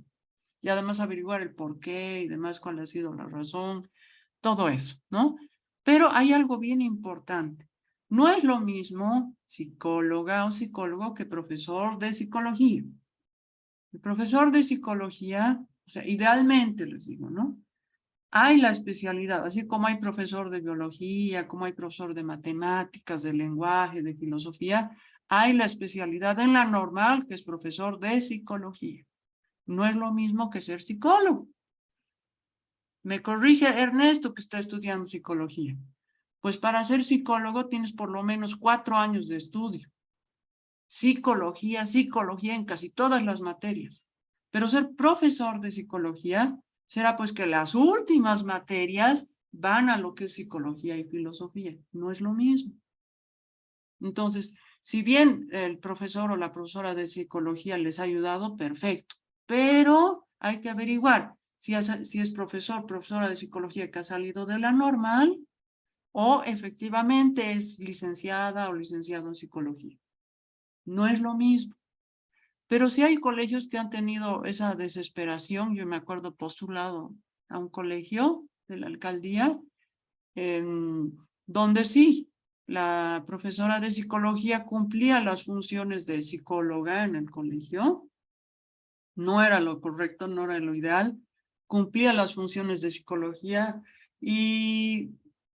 Y además averiguar el por qué y demás, cuál ha sido la razón, todo eso, ¿no? Pero hay algo bien importante. No es lo mismo psicóloga o psicólogo que profesor de psicología. El profesor de psicología, o sea, idealmente les digo, ¿no? Hay la especialidad, así como hay profesor de biología, como hay profesor de matemáticas, de lenguaje, de filosofía, hay la especialidad en la normal, que es profesor de psicología. No es lo mismo que ser psicólogo. Me corrige Ernesto, que está estudiando psicología. Pues para ser psicólogo tienes por lo menos 4 años de estudio. Psicología en casi todas las materias. Pero ser profesor de psicología será pues que las últimas materias van a lo que es psicología y filosofía. No es lo mismo. Entonces, si bien el profesor o la profesora de psicología les ha ayudado, perfecto. Pero hay que averiguar si es profesora de psicología que ha salido de la normal o efectivamente es licenciada o licenciado en psicología. No es lo mismo. Pero sí hay colegios que han tenido esa desesperación. Yo me acuerdo postulado a un colegio de la alcaldía, donde sí, la profesora de psicología cumplía las funciones de psicóloga en el colegio. No era lo correcto, no era lo ideal. Cumplía las funciones de psicología y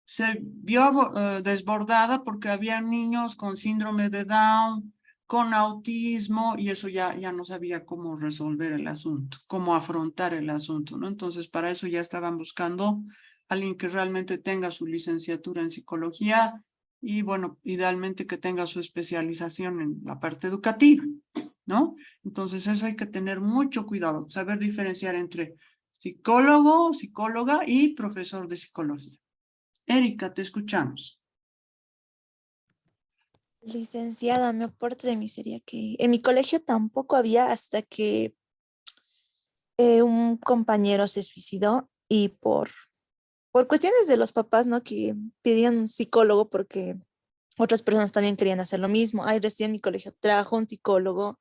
se vio desbordada porque había niños con síndrome de Down, con autismo, y eso ya no sabía cómo resolver el asunto, cómo afrontar el asunto, ¿no? Entonces, para eso ya estaban buscando alguien que realmente tenga su licenciatura en psicología y, bueno, idealmente que tenga su especialización en la parte educativa, ¿no? Entonces, eso hay que tener mucho cuidado, saber diferenciar entre psicólogo, psicóloga y profesor de psicología. Erika, te escuchamos. Licenciada, mi aporte de mí sería que en mi colegio tampoco había hasta que un compañero se suicidó y por cuestiones de los papás, ¿no? Que pedían un psicólogo porque otras personas también querían hacer lo mismo. Ahí recién mi colegio trajo un psicólogo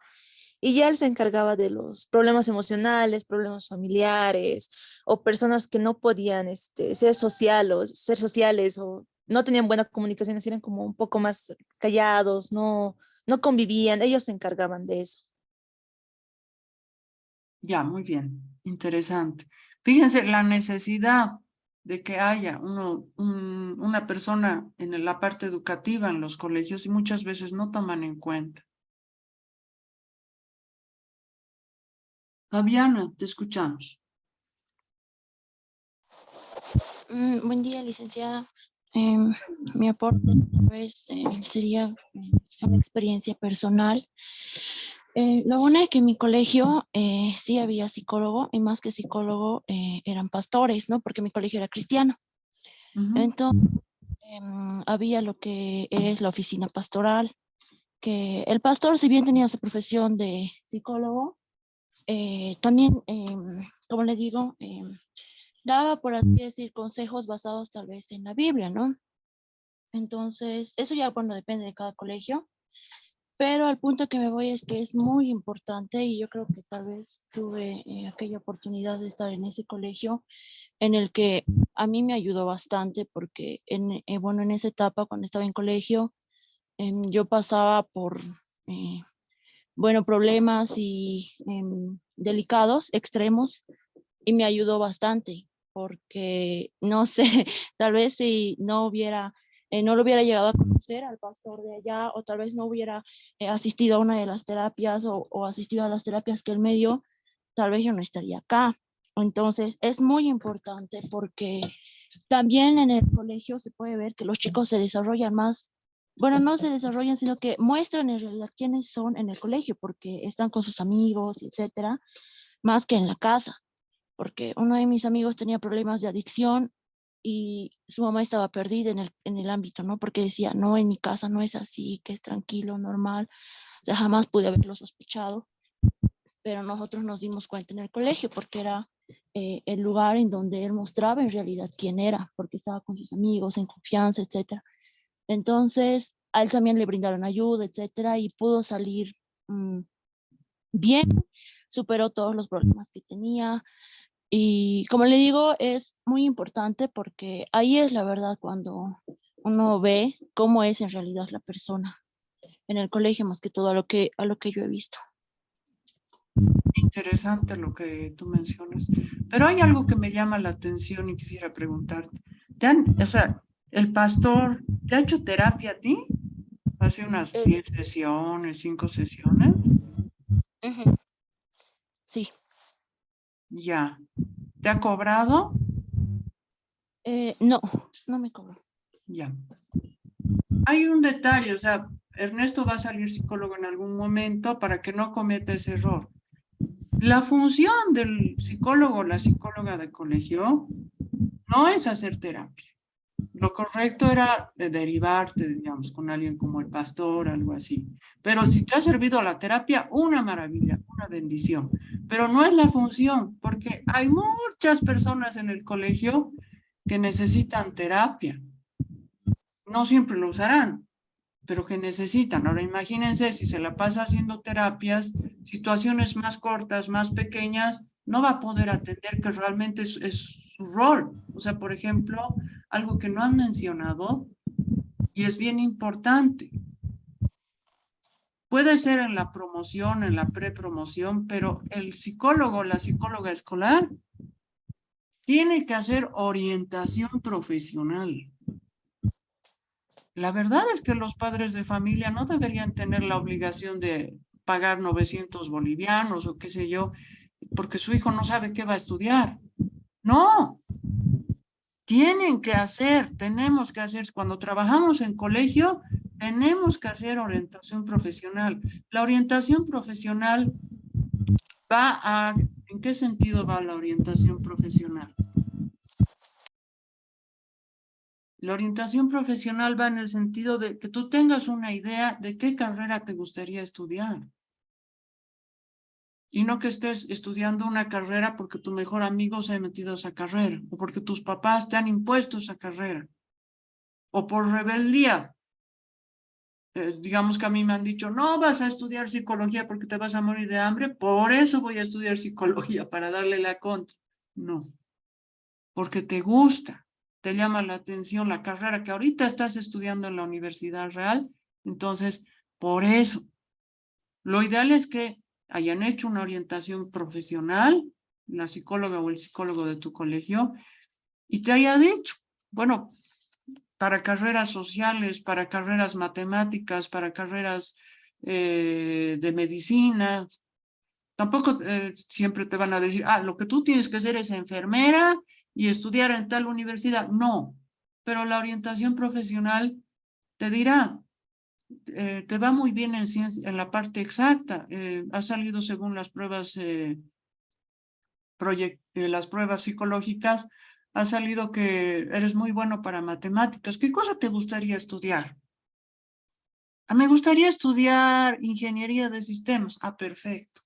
y ya él se encargaba de los problemas emocionales, problemas familiares o personas que no podían ser sociales o no tenían buena comunicación, eran como un poco más callados, no convivían, ellos se encargaban de eso. Ya, muy bien, interesante. Fíjense la necesidad de que haya una persona en la parte educativa en los colegios y muchas veces no toman en cuenta. Fabiana, te escuchamos. Buen día, licenciada. Mi aporte pues, sería una experiencia personal. Lo bueno es que en mi colegio sí había psicólogo y más que psicólogo eran pastores, ¿no? Porque mi colegio era cristiano. Entonces había lo que es la oficina pastoral, que el pastor, si bien tenía su profesión de psicólogo, también, como le digo, daba, por así decir, consejos basados tal vez en la Biblia, ¿no? Entonces, eso ya, bueno, depende de cada colegio, pero al punto que me voy es que es muy importante y yo creo que tal vez tuve aquella oportunidad de estar en ese colegio en el que a mí me ayudó bastante porque, bueno, en esa etapa, cuando estaba en colegio, yo pasaba por, bueno, problemas y delicados, extremos, y me ayudó bastante. porque no sé, tal vez si no hubiera, no lo hubiera llegado a conocer al pastor de allá, o tal vez no hubiera asistido a una de las terapias o asistido a las terapias que él me dio, tal vez yo no estaría acá. Entonces es muy importante porque también en el colegio se puede ver que los chicos se desarrollan más, bueno, no se desarrollan, sino que muestran en realidad quiénes son en el colegio, porque están con sus amigos, etcétera, más que en la casa. Porque uno de mis amigos tenía problemas de adicción y su mamá estaba perdida en el ámbito, ¿no? Porque decía, no, en mi casa no es así, que es tranquilo, normal. O sea, jamás pude haberlo sospechado, pero nosotros nos dimos cuenta en el colegio porque era el lugar en donde él mostraba en realidad quién era, porque estaba con sus amigos, en confianza, etcétera. Entonces, a él también le brindaron ayuda, etcétera, y pudo salir bien, superó todos los problemas que tenía. Y como le digo, es muy importante porque ahí es la verdad cuando uno ve cómo es en realidad la persona en el colegio, más que todo a lo que yo he visto. Interesante lo que tú mencionas. Pero hay algo que me llama la atención y quisiera preguntarte. O sea, el pastor, ¿te ha hecho terapia a ti? Hace unas 10 sesiones, 5 sesiones. Sí. Ya. ¿Te ha cobrado? No, no me cobró. Ya. Hay un detalle, o sea, Ernesto va a salir psicólogo en algún momento para que no cometa ese error. La función del psicólogo o la psicóloga de colegio no es hacer terapia. Lo correcto era derivarte, digamos, con alguien como el pastor, algo así. Pero si te ha servido la terapia, una maravilla, una bendición. Pero no es la función, porque hay muchas personas en el colegio que necesitan terapia. No siempre lo usarán, pero que necesitan. Ahora imagínense si se la pasa haciendo terapias, situaciones más cortas, más pequeñas, no va a poder atender que realmente es su rol. O sea, por ejemplo, algo que no han mencionado y es bien importante. Puede ser en la promoción, en la prepromoción, pero el psicólogo, la psicóloga escolar, tiene que hacer orientación profesional. La verdad es que los padres de familia no deberían tener la obligación de pagar 900 bolivianos o qué sé yo, porque su hijo no sabe qué va a estudiar. No, tienen que hacer, tenemos que hacer, cuando trabajamos en colegio, tenemos que hacer orientación profesional. La orientación profesional va a, ¿en qué sentido va la orientación profesional? La orientación profesional va en el sentido de que tú tengas una idea de qué carrera te gustaría estudiar. Y no que estés estudiando una carrera porque tu mejor amigo se ha metido a esa carrera, o porque tus papás te han impuesto esa carrera, o por rebeldía. Digamos que a mí me han dicho, no vas a estudiar psicología porque te vas a morir de hambre, por eso voy a estudiar psicología, para darle la contra. No, porque te gusta, te llama la atención la carrera que ahorita estás estudiando en la Universidad Real, entonces, por eso. Lo ideal es que hayan hecho una orientación profesional, la psicóloga o el psicólogo de tu colegio, y te haya dicho, bueno, para carreras sociales, para carreras matemáticas, para carreras de medicina, tampoco siempre te van a decir, lo que tú tienes que hacer es enfermera y estudiar en tal universidad. No, pero la orientación profesional te dirá, te va muy bien en ciencia, en la parte exacta. Ha salido según las pruebas, las pruebas psicológicas, ha salido que eres muy bueno para matemáticas. ¿Qué cosa te gustaría estudiar? Me gustaría estudiar ingeniería de sistemas. Perfecto.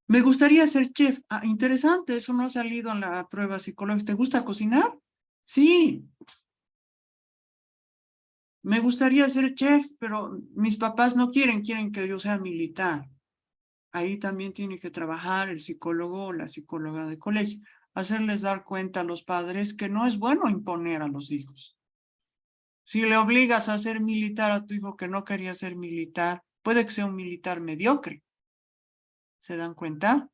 Me gustaría ser chef. Interesante, eso no ha salido en la prueba psicológica. ¿Te gusta cocinar? Sí. Me gustaría ser chef, pero mis papás no quieren que yo sea militar. Ahí también tiene que trabajar el psicólogo o la psicóloga de colegio. Hacerles dar cuenta a los padres que no es bueno imponer a los hijos. Si le obligas a ser militar a tu hijo que no quería ser militar, puede que sea un militar mediocre. ¿Se dan cuenta?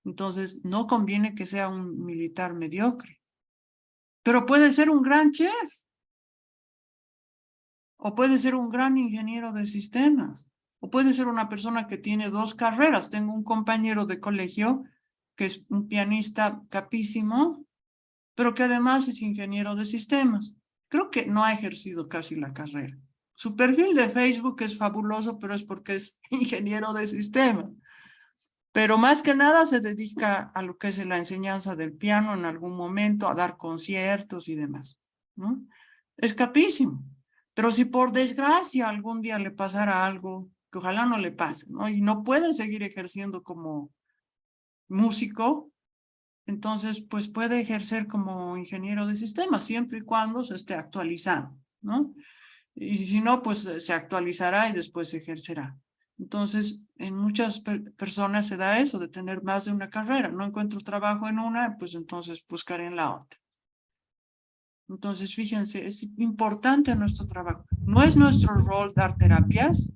Entonces, no conviene que sea un militar mediocre. Pero puede ser un gran chef. O puede ser un gran ingeniero de sistemas. O puede ser una persona que tiene 2 carreras. Tengo un compañero de colegio que es un pianista capísimo, pero que además es ingeniero de sistemas. Creo que no ha ejercido casi la carrera. Su perfil de Facebook es fabuloso, pero es porque es ingeniero de sistemas. Pero más que nada se dedica a lo que es la enseñanza del piano en algún momento, a dar conciertos y demás, ¿no? Es capísimo. Pero si por desgracia algún día le pasara algo, que ojalá no le pase, ¿no? Y no puede seguir ejerciendo como músico, entonces pues puede ejercer como ingeniero de sistemas, siempre y cuando se esté actualizando, ¿no? Y si no, pues se actualizará y después se ejercerá. Entonces, en muchas personas se da eso, de tener más de una carrera. No encuentro trabajo en una, pues entonces buscaré en la otra. Entonces, fíjense, es importante nuestro trabajo. No es nuestro rol dar terapias,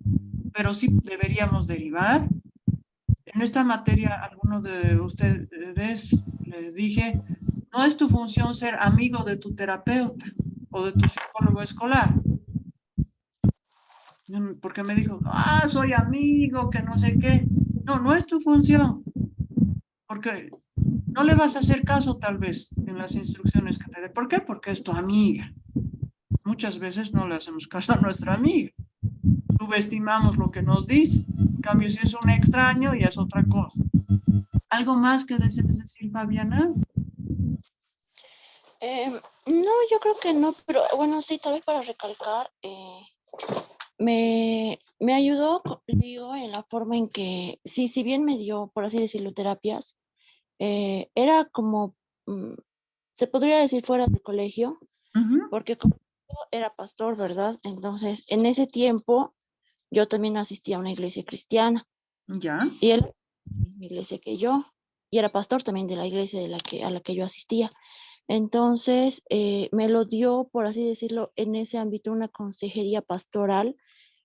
pero sí deberíamos derivar. En esta materia, algunos de ustedes les dije, no es tu función ser amigo de tu terapeuta o de tu psicólogo escolar. Porque me dijo, soy amigo, que no sé qué. No, no es tu función. Porque no le vas a hacer caso tal vez en las instrucciones que te dé. ¿Por qué? Porque es tu amiga. Muchas veces no le hacemos caso a nuestra amiga. Subestimamos lo que nos dice. En cambio, si es un extraño, ya es otra cosa. ¿Algo más que desees decir, Fabiana? No, yo creo que no, pero bueno, sí, tal vez para recalcar, me ayudó, digo, en la forma en que, sí, si bien me dio, por así decirlo, terapias, era como, se podría decir fuera del colegio, porque como yo era pastor, ¿verdad? Entonces, en ese tiempo, yo también asistía a una iglesia cristiana. Ya. Y él era de la misma iglesia que yo, y era pastor también de la iglesia a la que yo asistía. Entonces, me lo dio, por así decirlo, en ese ámbito una consejería pastoral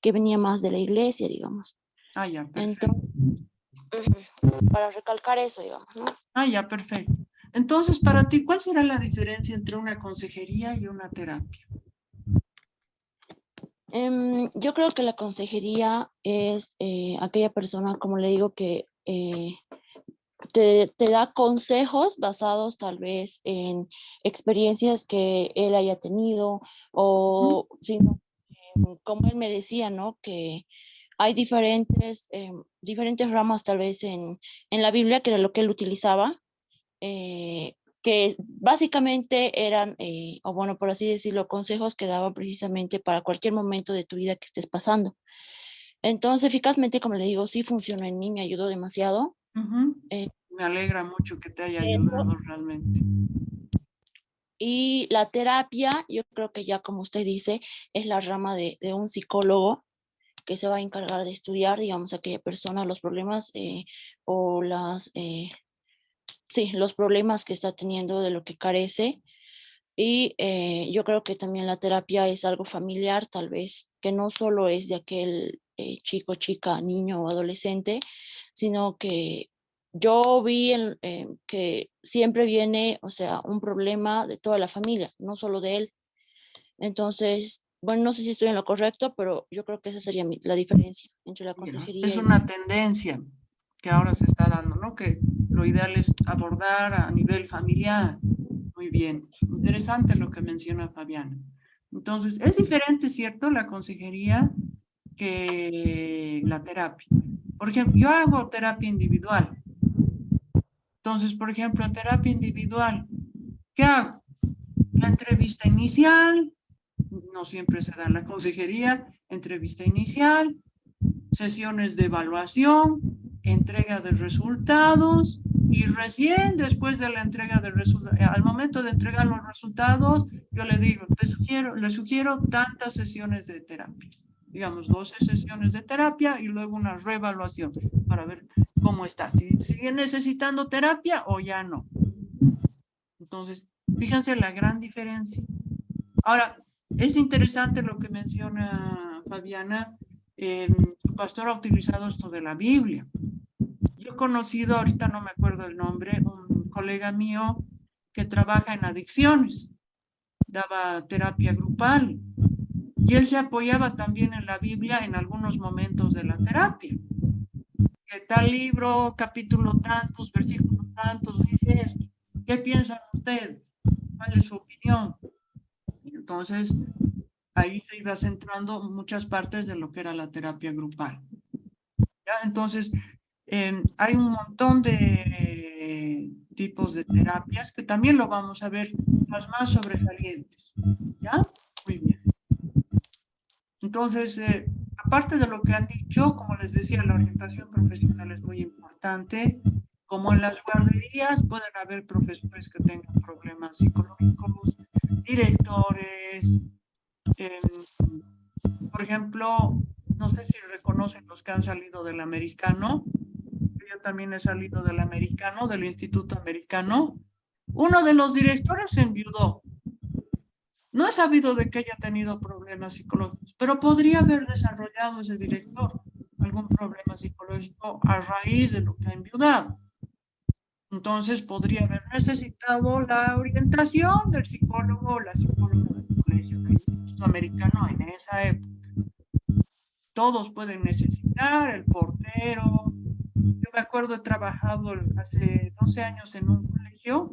que venía más de la iglesia, digamos. Ya, perfecto. Entonces, para recalcar eso, digamos, ¿no? Ya, perfecto. Entonces, para ti, ¿cuál será la diferencia entre una consejería y una terapia? Yo creo que la consejería es aquella persona, como le digo, que te da consejos basados tal vez en experiencias que él haya tenido o sino, como él me decía, ¿no? Que hay diferentes ramas tal vez en la Biblia, que era lo que él utilizaba, que básicamente eran, o bueno, por así decirlo, consejos que daban precisamente para cualquier momento de tu vida que estés pasando. Entonces, eficazmente, como le digo, sí funcionó en mí, me ayudó demasiado. Me alegra mucho que te haya ayudado realmente. Y la terapia, yo creo que ya como usted dice, es la rama de un psicólogo que se va a encargar de estudiar, digamos, a aquella persona, los problemas o los problemas que está teniendo, de lo que carece. Y yo creo que también la terapia es algo familiar, tal vez, que no solo es de aquel chico, chica, niño o adolescente, sino que yo vi que siempre viene, o sea, un problema de toda la familia, no solo de él. Entonces, bueno, no sé si estoy en lo correcto, pero yo creo que esa sería la diferencia entre la consejería Es una tendencia que ahora se está dando, ¿no? Que lo ideal es abordar a nivel familiar. Muy bien, interesante lo que menciona Fabiana. Entonces, es diferente, ¿cierto? La consejería que la terapia. Por ejemplo, yo hago terapia individual. Entonces, por ejemplo, en terapia individual, ¿qué hago? La entrevista inicial, no siempre se da en la consejería, entrevista inicial, sesiones de evaluación, entrega de resultados, y recién después de la entrega de resultados, al momento de entregar los resultados, yo le digo, le sugiero tantas sesiones de terapia, digamos 12 sesiones de terapia y luego una reevaluación para ver cómo está, si sigue necesitando terapia o ya no. Entonces, fíjense la gran diferencia. Ahora, es interesante lo que menciona Fabiana. Su pastor ha utilizado esto de la Biblia. Yo conocido, ahorita no me acuerdo el nombre, un colega mío que trabaja en adicciones, daba terapia grupal, y él se apoyaba también en la Biblia en algunos momentos de la terapia. Que tal libro, capítulo tantos, versículos tantos, dice esto. ¿Qué piensan ustedes? ¿Cuál es su opinión? Y entonces, ahí se iba centrando muchas partes de lo que era la terapia grupal. ¿Ya? Entonces, hay un montón de tipos de terapias que también lo vamos a ver, las más sobresalientes. ¿Ya? Muy bien. Entonces, aparte de lo que han dicho, como les decía, la orientación profesional es muy importante. Como en las guarderías, pueden haber profesores que tengan problemas psicológicos, directores, por ejemplo, no sé si reconocen los que han salido del americano. Yo también he salido del americano, del Instituto Americano. Uno de los directores se enviudó. No he sabido de que haya tenido problemas psicológicos, pero podría haber desarrollado ese director algún problema psicológico a raíz de lo que ha enviudado. Entonces podría haber necesitado la orientación del psicólogo o la psicóloga del colegio, del Instituto Americano en esa época. Todos pueden necesitar, el portero. Yo me acuerdo, he trabajado hace 12 años en un colegio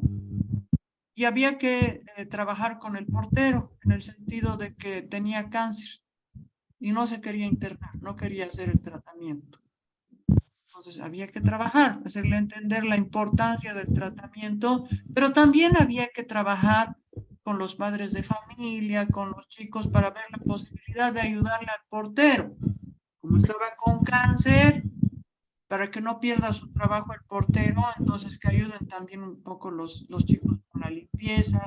y había que trabajar con el portero en el sentido de que tenía cáncer y no se quería internar, no quería hacer el tratamiento. Entonces había que trabajar, hacerle entender la importancia del tratamiento, pero también había que trabajar con los padres de familia, con los chicos, para ver la posibilidad de ayudarle al portero. Como estaba con cáncer, para que no pierda su trabajo el portero, entonces que ayuden también un poco los chicos con la limpieza,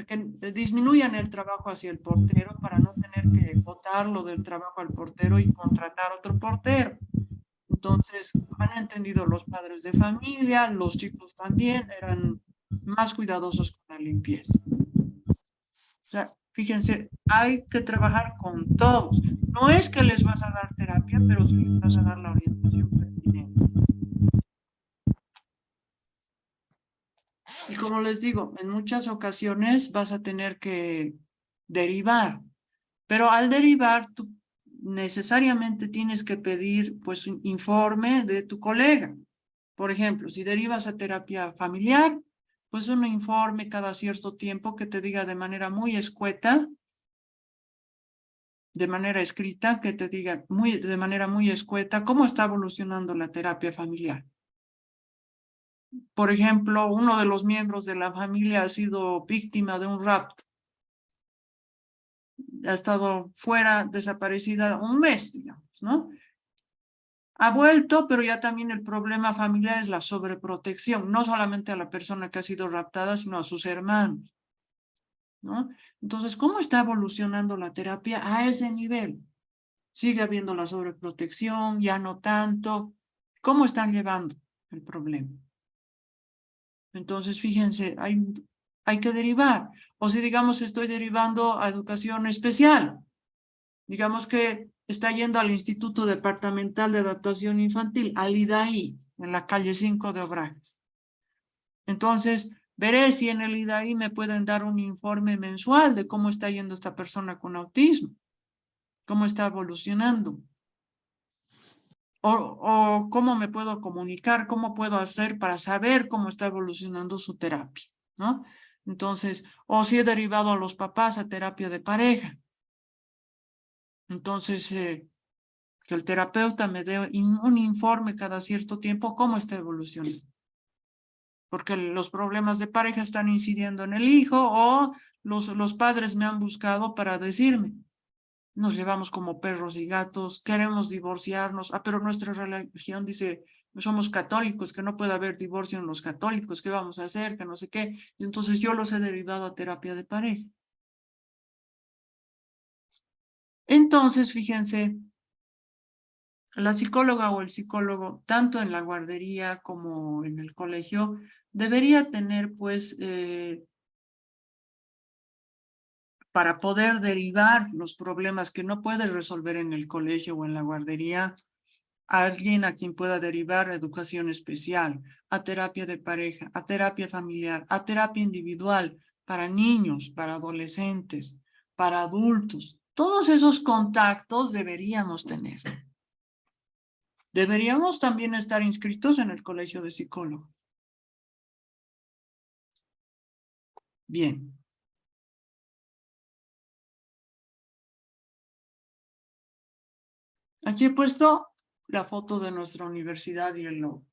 que disminuyan el trabajo hacia el portero para no tener que botarlo del trabajo al portero y contratar otro portero. Entonces, han entendido los padres de familia, los chicos también eran más cuidadosos con la limpieza. O sea, fíjense, hay que trabajar con todos. No es que les vas a dar terapia, pero sí les vas a dar la orientación pertinente. Y como les digo, en muchas ocasiones vas a tener que derivar, pero al derivar tú necesariamente tienes que pedir pues un informe de tu colega. Por ejemplo, si derivas a terapia familiar, pues un informe cada cierto tiempo que te diga de manera muy escueta, de manera escrita, que te diga de manera muy escueta cómo está evolucionando la terapia familiar. Por ejemplo, uno de los miembros de la familia ha sido víctima de un rapto. Ha estado fuera, desaparecida un mes, digamos, ¿no? Ha vuelto, pero ya también el problema familiar es la sobreprotección, no solamente a la persona que ha sido raptada, sino a sus hermanos, ¿no? Entonces, ¿cómo está evolucionando la terapia a ese nivel? ¿Sigue habiendo la sobreprotección? ¿Ya no tanto? ¿Cómo están llevando el problema? Entonces, fíjense, hay que derivar. O si, digamos, estoy derivando a educación especial, digamos que está yendo al Instituto Departamental de Adaptación Infantil, al IDAI, en la calle 5 de Obrajes. Entonces, veré si en el IDAI me pueden dar un informe mensual de cómo está yendo esta persona con autismo, cómo está evolucionando. O cómo me puedo comunicar, cómo puedo hacer para saber cómo está evolucionando su terapia, ¿no? Entonces, o si he derivado a los papás a terapia de pareja. Entonces, que el terapeuta me dé un informe cada cierto tiempo cómo está evolucionando. Porque los problemas de pareja están incidiendo en el hijo o los padres me han buscado para decirme, nos llevamos como perros y gatos, queremos divorciarnos, pero nuestra religión dice, somos católicos, que no puede haber divorcio en los católicos, ¿qué vamos a hacer? Que no sé qué. Y entonces yo los he derivado a terapia de pareja. Entonces, fíjense, la psicóloga o el psicólogo, tanto en la guardería como en el colegio, debería tener, pues, para poder derivar los problemas que no puede resolver en el colegio o en la guardería, a alguien a quien pueda derivar a educación especial, a terapia de pareja, a terapia familiar, a terapia individual, para niños, para adolescentes, para adultos. Todos esos contactos deberíamos tener. Deberíamos también estar inscritos en el Colegio de Psicólogos. Bien. Aquí he puesto la foto de nuestra universidad y el logo.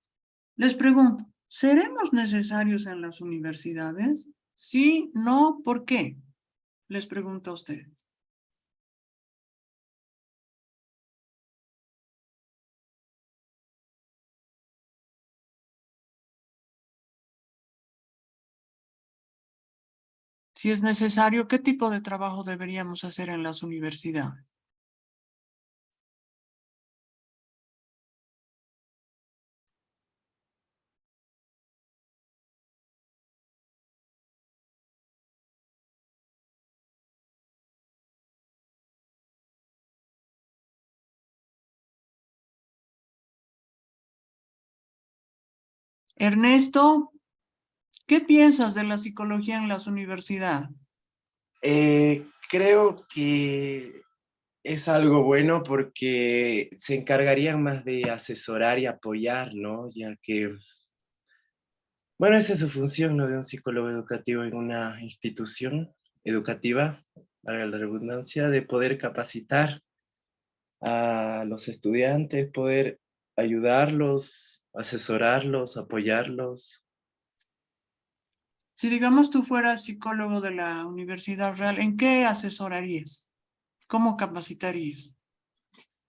Les pregunto, ¿seremos necesarios en las universidades? Sí, no, ¿por qué? Les pregunto a ustedes. Si es necesario, ¿qué tipo de trabajo deberíamos hacer en las universidades? Ernesto, ¿qué piensas de la psicología en las universidades? Creo que es algo bueno porque se encargarían más de asesorar y apoyar, ¿no? Ya que, bueno, esa es su función, ¿no? De un psicólogo educativo en una institución educativa, valga la redundancia, de poder capacitar a los estudiantes, poder ayudarlos, asesorarlos, apoyarlos. Si digamos tú fueras psicólogo de la Universidad Real, ¿en qué asesorarías? ¿Cómo capacitarías?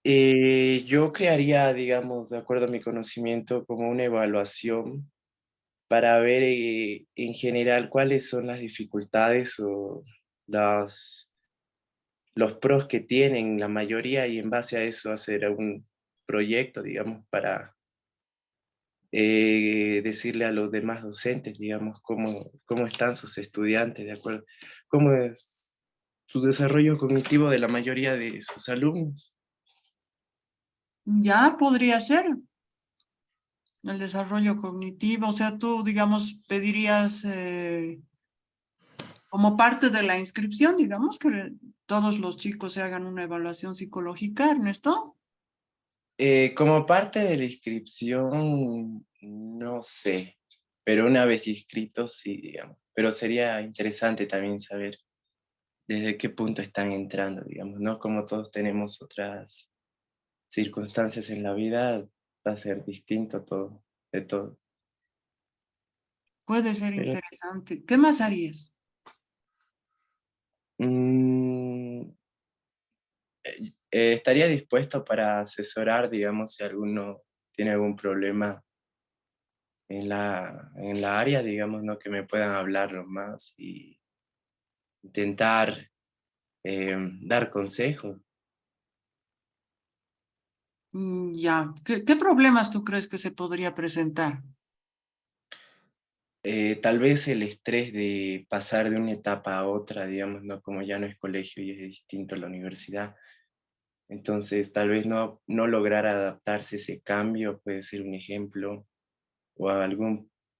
Yo crearía, digamos, de acuerdo a mi conocimiento, como una evaluación para ver en general cuáles son las dificultades o los pros que tienen la mayoría y en base a eso hacer un proyecto, digamos, para decirle a los demás docentes, digamos, cómo están sus estudiantes, de acuerdo, cómo es su desarrollo cognitivo de la mayoría de sus alumnos. Ya podría ser el desarrollo cognitivo, o sea, tú, digamos, pedirías como parte de la inscripción, digamos, que todos los chicos se hagan una evaluación psicológica, Ernesto. Como parte de la inscripción, no sé, pero una vez inscritos sí, digamos, pero sería interesante también saber desde qué punto están entrando, digamos, ¿no? Como todos tenemos otras circunstancias en la vida, va a ser distinto todo, de todo. Puede ser Pero, interesante. ¿Qué más harías? mm, estaría dispuesto para asesorar, digamos, si alguno tiene algún problema en la área, digamos, ¿no? Que me puedan hablarlo más y intentar dar consejos. Ya, ¿qué problemas tú crees que se podría presentar? Tal vez el estrés de pasar de una etapa a otra, digamos, ¿no? Como ya no es colegio y es distinto a la universidad. Entonces, tal vez no lograr adaptarse a ese cambio puede ser un ejemplo, o,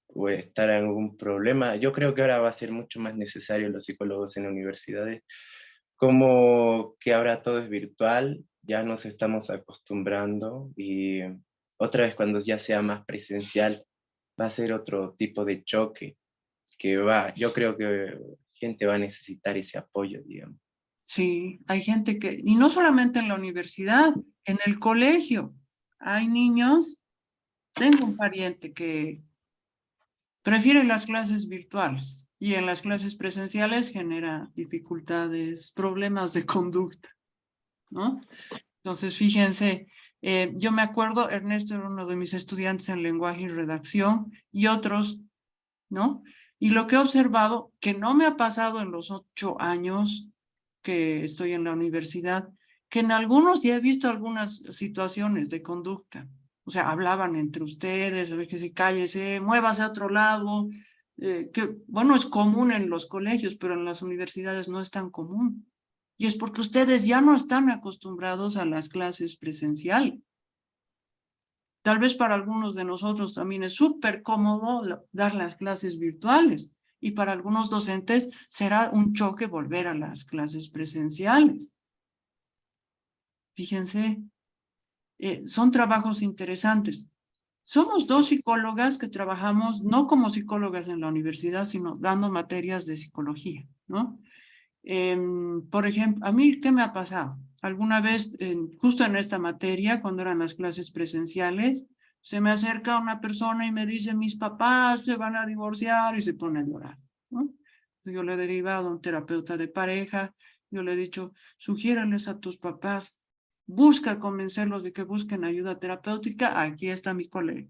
o estar en algún problema. Yo creo que ahora va a ser mucho más necesario los psicólogos en universidades, como que ahora todo es virtual, ya nos estamos acostumbrando y otra vez cuando ya sea más presencial va a ser otro tipo de choque yo creo que gente va a necesitar ese apoyo, digamos. Sí, hay gente que, y no solamente en la universidad, en el colegio, hay niños, tengo un pariente que prefiere las clases virtuales y en las clases presenciales genera dificultades, problemas de conducta, ¿no? Entonces, fíjense, yo me acuerdo, Ernesto era uno de mis estudiantes en lenguaje y redacción y otros, ¿no? Y lo que he observado, que no me ha pasado en los 8 años que estoy en la universidad, que en algunos ya he visto algunas situaciones de conducta. O sea, hablaban entre ustedes, a ver que se cállese, muévase a otro lado, que bueno, es común en los colegios, pero en las universidades no es tan común. Y es porque ustedes ya no están acostumbrados a las clases presenciales. Tal vez para algunos de nosotros también es súper cómodo dar las clases virtuales y para algunos docentes será un choque volver a las clases presenciales. Fíjense, son trabajos interesantes. Somos dos psicólogas que trabajamos no como psicólogas en la universidad, sino dando materias de psicología, ¿no? Por ejemplo, a mí, ¿qué me ha pasado? Alguna vez, justo en esta materia, cuando eran las clases presenciales, se me acerca una persona y me dice, mis papás se van a divorciar y se pone a llorar, ¿no? Yo le he derivado a un terapeuta de pareja, yo le he dicho, sugiéranles a tus papás, busca convencerlos de que busquen ayuda terapéutica, aquí está mi colega.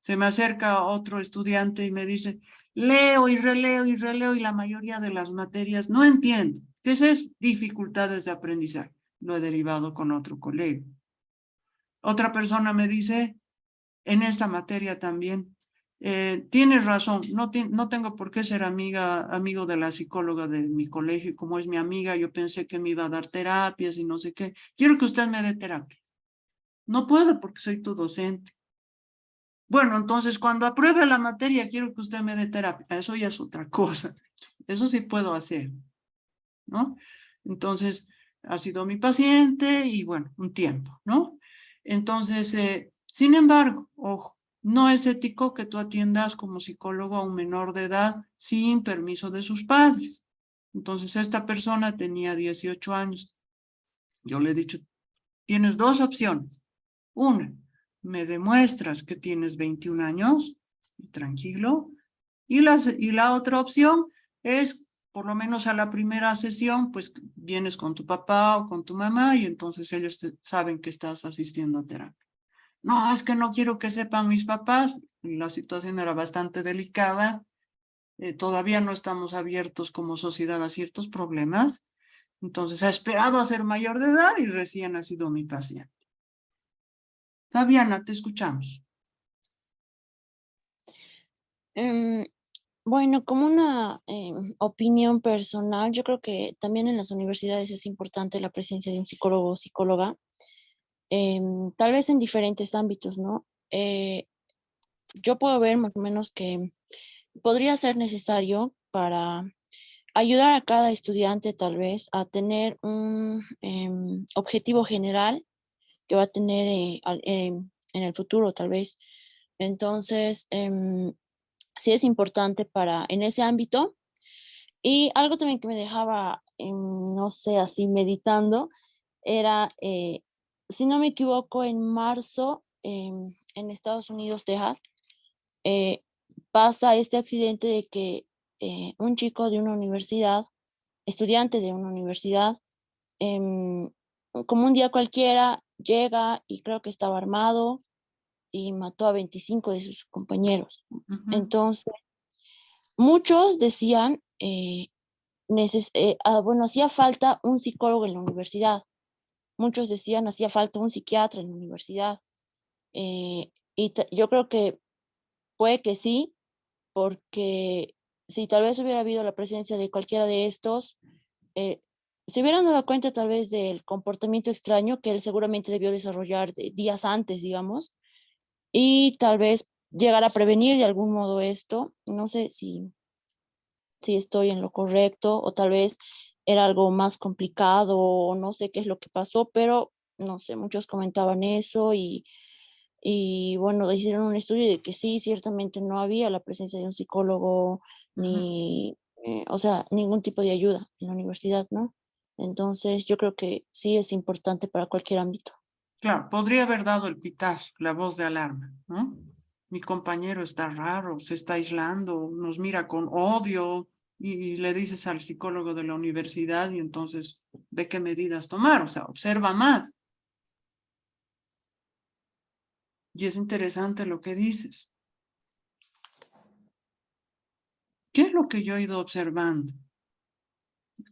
Se me acerca otro estudiante y me dice, leo y releo y la mayoría de las materias no entiendo. ¿Qué es eso? Dificultades de aprendizaje. Lo he derivado con otro colega. Otra persona me dice, en esta materia también, tienes razón, no tengo por qué ser amigo de la psicóloga de mi colegio, y como es mi amiga, yo pensé que me iba a dar terapias y no sé qué. Quiero que usted me dé terapia. No puedo porque soy tu docente. Bueno, entonces cuando apruebe la materia quiero que usted me dé terapia. Eso ya es otra cosa. Eso sí puedo hacer, ¿no? Entonces, ha sido mi paciente y bueno, un tiempo, ¿no? Entonces, sin embargo, ojo, no es ético que tú atiendas como psicólogo a un menor de edad sin permiso de sus padres. Entonces, esta persona tenía 18 años. Yo le he dicho, tienes dos opciones. Una, me demuestras que tienes 21 años, tranquilo. Y la otra opción es, por lo menos a la primera sesión, pues vienes con tu papá o con tu mamá y entonces ellos saben que estás asistiendo a terapia. No, es que no quiero que sepan mis papás. La situación era bastante delicada. Todavía no estamos abiertos como sociedad a ciertos problemas. Entonces ha esperado a ser mayor de edad y recién ha sido mi paciente. Fabiana, te escuchamos. Bueno, como una opinión personal, yo creo que también en las universidades es importante la presencia de un psicólogo o psicóloga, tal vez en diferentes ámbitos, ¿no? Yo puedo ver más o menos que podría ser necesario para ayudar a cada estudiante tal vez a tener un objetivo general que va a tener en el futuro tal vez. Entonces, sí es importante en ese ámbito. Y algo también que me dejaba, no sé, así meditando, era, si no me equivoco, en marzo, en Estados Unidos, Texas, pasa este accidente de que un chico de una universidad, estudiante de una universidad, como un día cualquiera, llega y creo que estaba armado y mató a 25 de sus compañeros. Entonces, muchos decían, bueno, hacía falta un psicólogo en la universidad. Muchos decían, hacía falta un psiquiatra en la universidad. Yo creo que puede que sí, porque si tal vez hubiera habido la presencia de cualquiera de estos, se hubieran dado cuenta tal vez del comportamiento extraño que él seguramente debió desarrollar días antes, digamos, y tal vez llegar a prevenir de algún modo esto. No sé si estoy en lo correcto o tal vez era algo más complicado o no sé qué es lo que pasó, pero no sé, muchos comentaban eso y bueno, hicieron un estudio de que sí, ciertamente no había la presencia de un psicólogo ni, o sea, ningún tipo de ayuda en la universidad, ¿no? Entonces yo creo que sí es importante para cualquier ámbito. Claro, podría haber dado el pitazo, la voz de alarma, ¿no? Mi compañero está raro, se está aislando, nos mira con odio y le dices al psicólogo de la universidad y entonces ve qué medidas tomar, o sea, observa más. Y es interesante lo que dices. ¿Qué es lo que yo he ido observando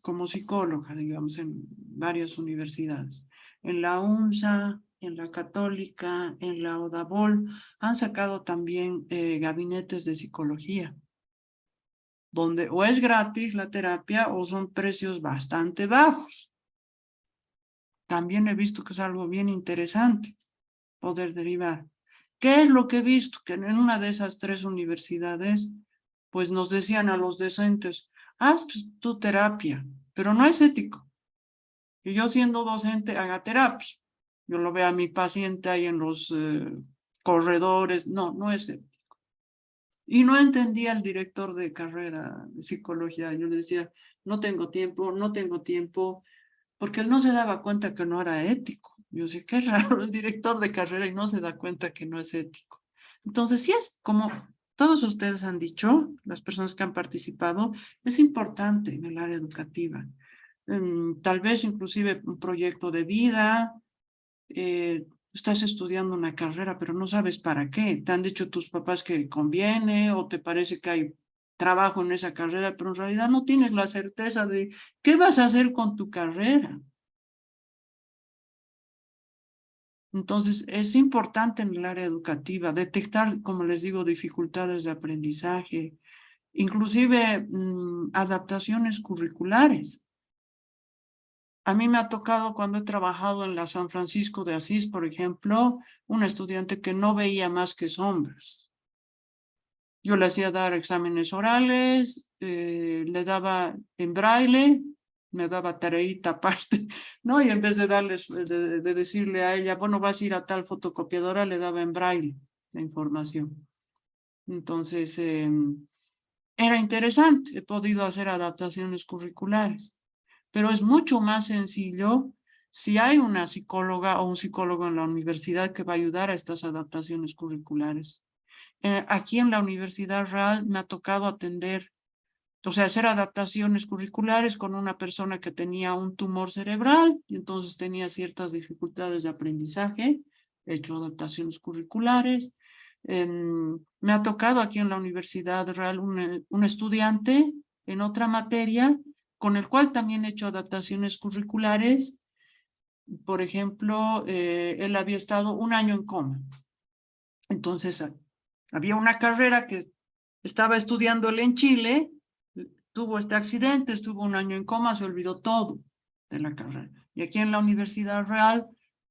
como psicóloga, digamos, en varias universidades? En la UNSA, en la Católica, en la Odabol, han sacado también gabinetes de psicología, donde o es gratis la terapia o son precios bastante bajos. También he visto que es algo bien interesante. poder derivar. ¿Qué es lo que he visto? Que en una de esas 3 universidades, pues nos decían a los docentes, haz tu terapia, pero no es ético. Que yo siendo docente haga terapia. Yo lo veo a mi paciente ahí en los corredores. No, no es ético. Y no entendía el director de carrera de psicología. Yo le decía, no tengo tiempo, porque él no se daba cuenta que no era ético. Yo sé, qué raro el director de carrera y no se da cuenta que no es ético. Entonces, sí es como todos ustedes han dicho, las personas que han participado, es importante en el área educativa. Tal vez inclusive un proyecto de vida, estás estudiando una carrera, pero no sabes para qué. Te han dicho tus papás que conviene o te parece que hay trabajo en esa carrera, pero en realidad no tienes la certeza de qué vas a hacer con tu carrera. Entonces, es importante en el área educativa detectar, como les digo, dificultades de aprendizaje, inclusive adaptaciones curriculares. A mí me ha tocado cuando he trabajado en la San Francisco de Asís, por ejemplo, un estudiante que no veía más que sombras. Yo le hacía dar exámenes orales, le daba en braille, me daba tareita aparte, ¿no? Y en vez de darles, de decirle a ella, bueno, vas a ir a tal fotocopiadora, le daba en braille la información. Entonces, era interesante, he podido hacer adaptaciones curriculares, pero es mucho más sencillo si hay una psicóloga o un psicólogo en la universidad que va a ayudar a estas adaptaciones curriculares. Aquí en la Universidad Real me ha tocado atender, o sea, hacer adaptaciones curriculares con una persona que tenía un tumor cerebral y entonces tenía ciertas dificultades de aprendizaje. He hecho adaptaciones curriculares. Me ha tocado aquí en la Universidad Real un estudiante en otra materia con el cual también he hecho adaptaciones curriculares. Por ejemplo, él había estado 1 año en coma. Entonces, había una carrera que estaba estudiando él en Chile, tuvo este accidente, estuvo 1 año en coma, se olvidó todo de la carrera. Y aquí en la Universidad Real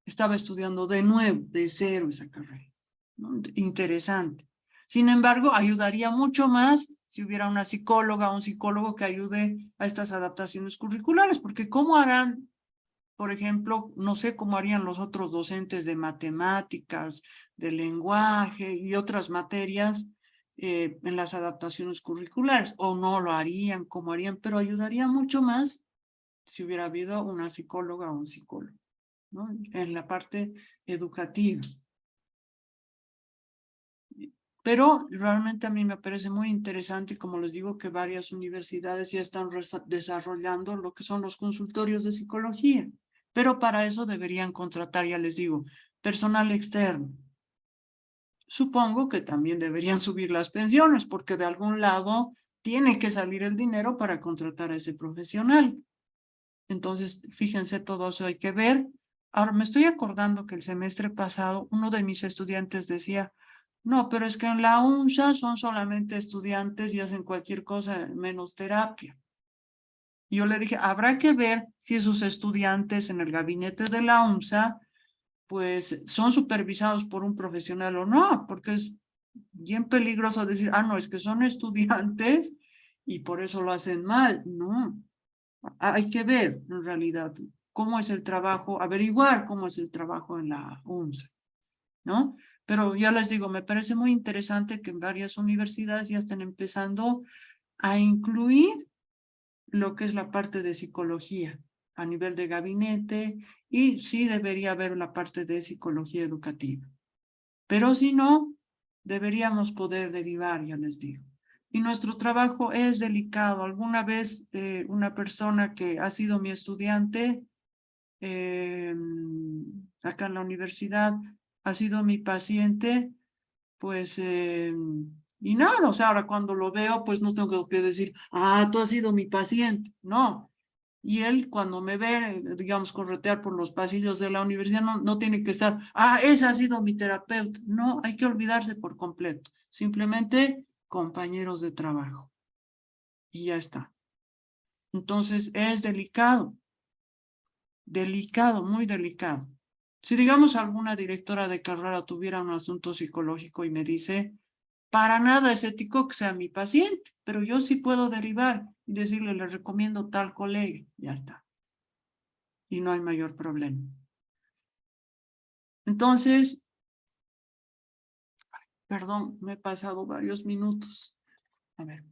estaba estudiando de nuevo, de cero esa carrera. ¿No? Interesante. Sin embargo, ayudaría mucho más si hubiera una psicóloga o un psicólogo que ayude a estas adaptaciones curriculares, porque ¿cómo harán? Por ejemplo, no sé cómo harían los otros docentes de matemáticas, de lenguaje y otras materias en las adaptaciones curriculares, o no lo harían, como harían, pero ayudaría mucho más si hubiera habido una psicóloga o un psicólogo, ¿no? En la parte educativa. Pero realmente a mí me parece muy interesante, como les digo, que varias universidades ya están desarrollando lo que son los consultorios de psicología. Pero para eso deberían contratar, ya les digo, personal externo. Supongo que también deberían subir las pensiones, porque de algún lado tiene que salir el dinero para contratar a ese profesional. Entonces, fíjense, todo eso hay que ver. Ahora, me estoy acordando que el semestre pasado uno de mis estudiantes decía, no, pero es que en la UNSA son solamente estudiantes y hacen cualquier cosa menos terapia. Y yo le dije, habrá que ver si esos estudiantes en el gabinete de la UNSA pues son supervisados por un profesional o no, porque es bien peligroso decir, ah, no, es que son estudiantes y por eso lo hacen mal. No, hay que ver en realidad cómo es el trabajo, averiguar cómo es el trabajo en la UNSA, ¿no? Pero ya les digo, me parece muy interesante que en varias universidades ya estén empezando a incluir lo que es la parte de psicología a nivel de gabinete y sí debería haber una parte de psicología educativa. Pero si no, deberíamos poder derivar, ya les digo. Y nuestro trabajo es delicado. Alguna vez una persona que ha sido mi estudiante acá en la universidad, ha sido mi paciente, pues, y nada, o sea, ahora cuando lo veo, pues no tengo que decir, ah, tú has sido mi paciente, no. Y él cuando me ve, digamos, corretear por los pasillos de la universidad, no tiene que estar, ah, ese ha sido mi terapeuta. No, hay que olvidarse por completo. Simplemente compañeros de trabajo. Y ya está. Entonces es delicado. Delicado, muy delicado. Si digamos alguna directora de carrera tuviera un asunto psicológico y me dice, para nada es ético que sea mi paciente, pero yo sí puedo derivar y decirle, le recomiendo tal colega, ya está. Y no hay mayor problema. Entonces, perdón, me he pasado varios minutos. A ver.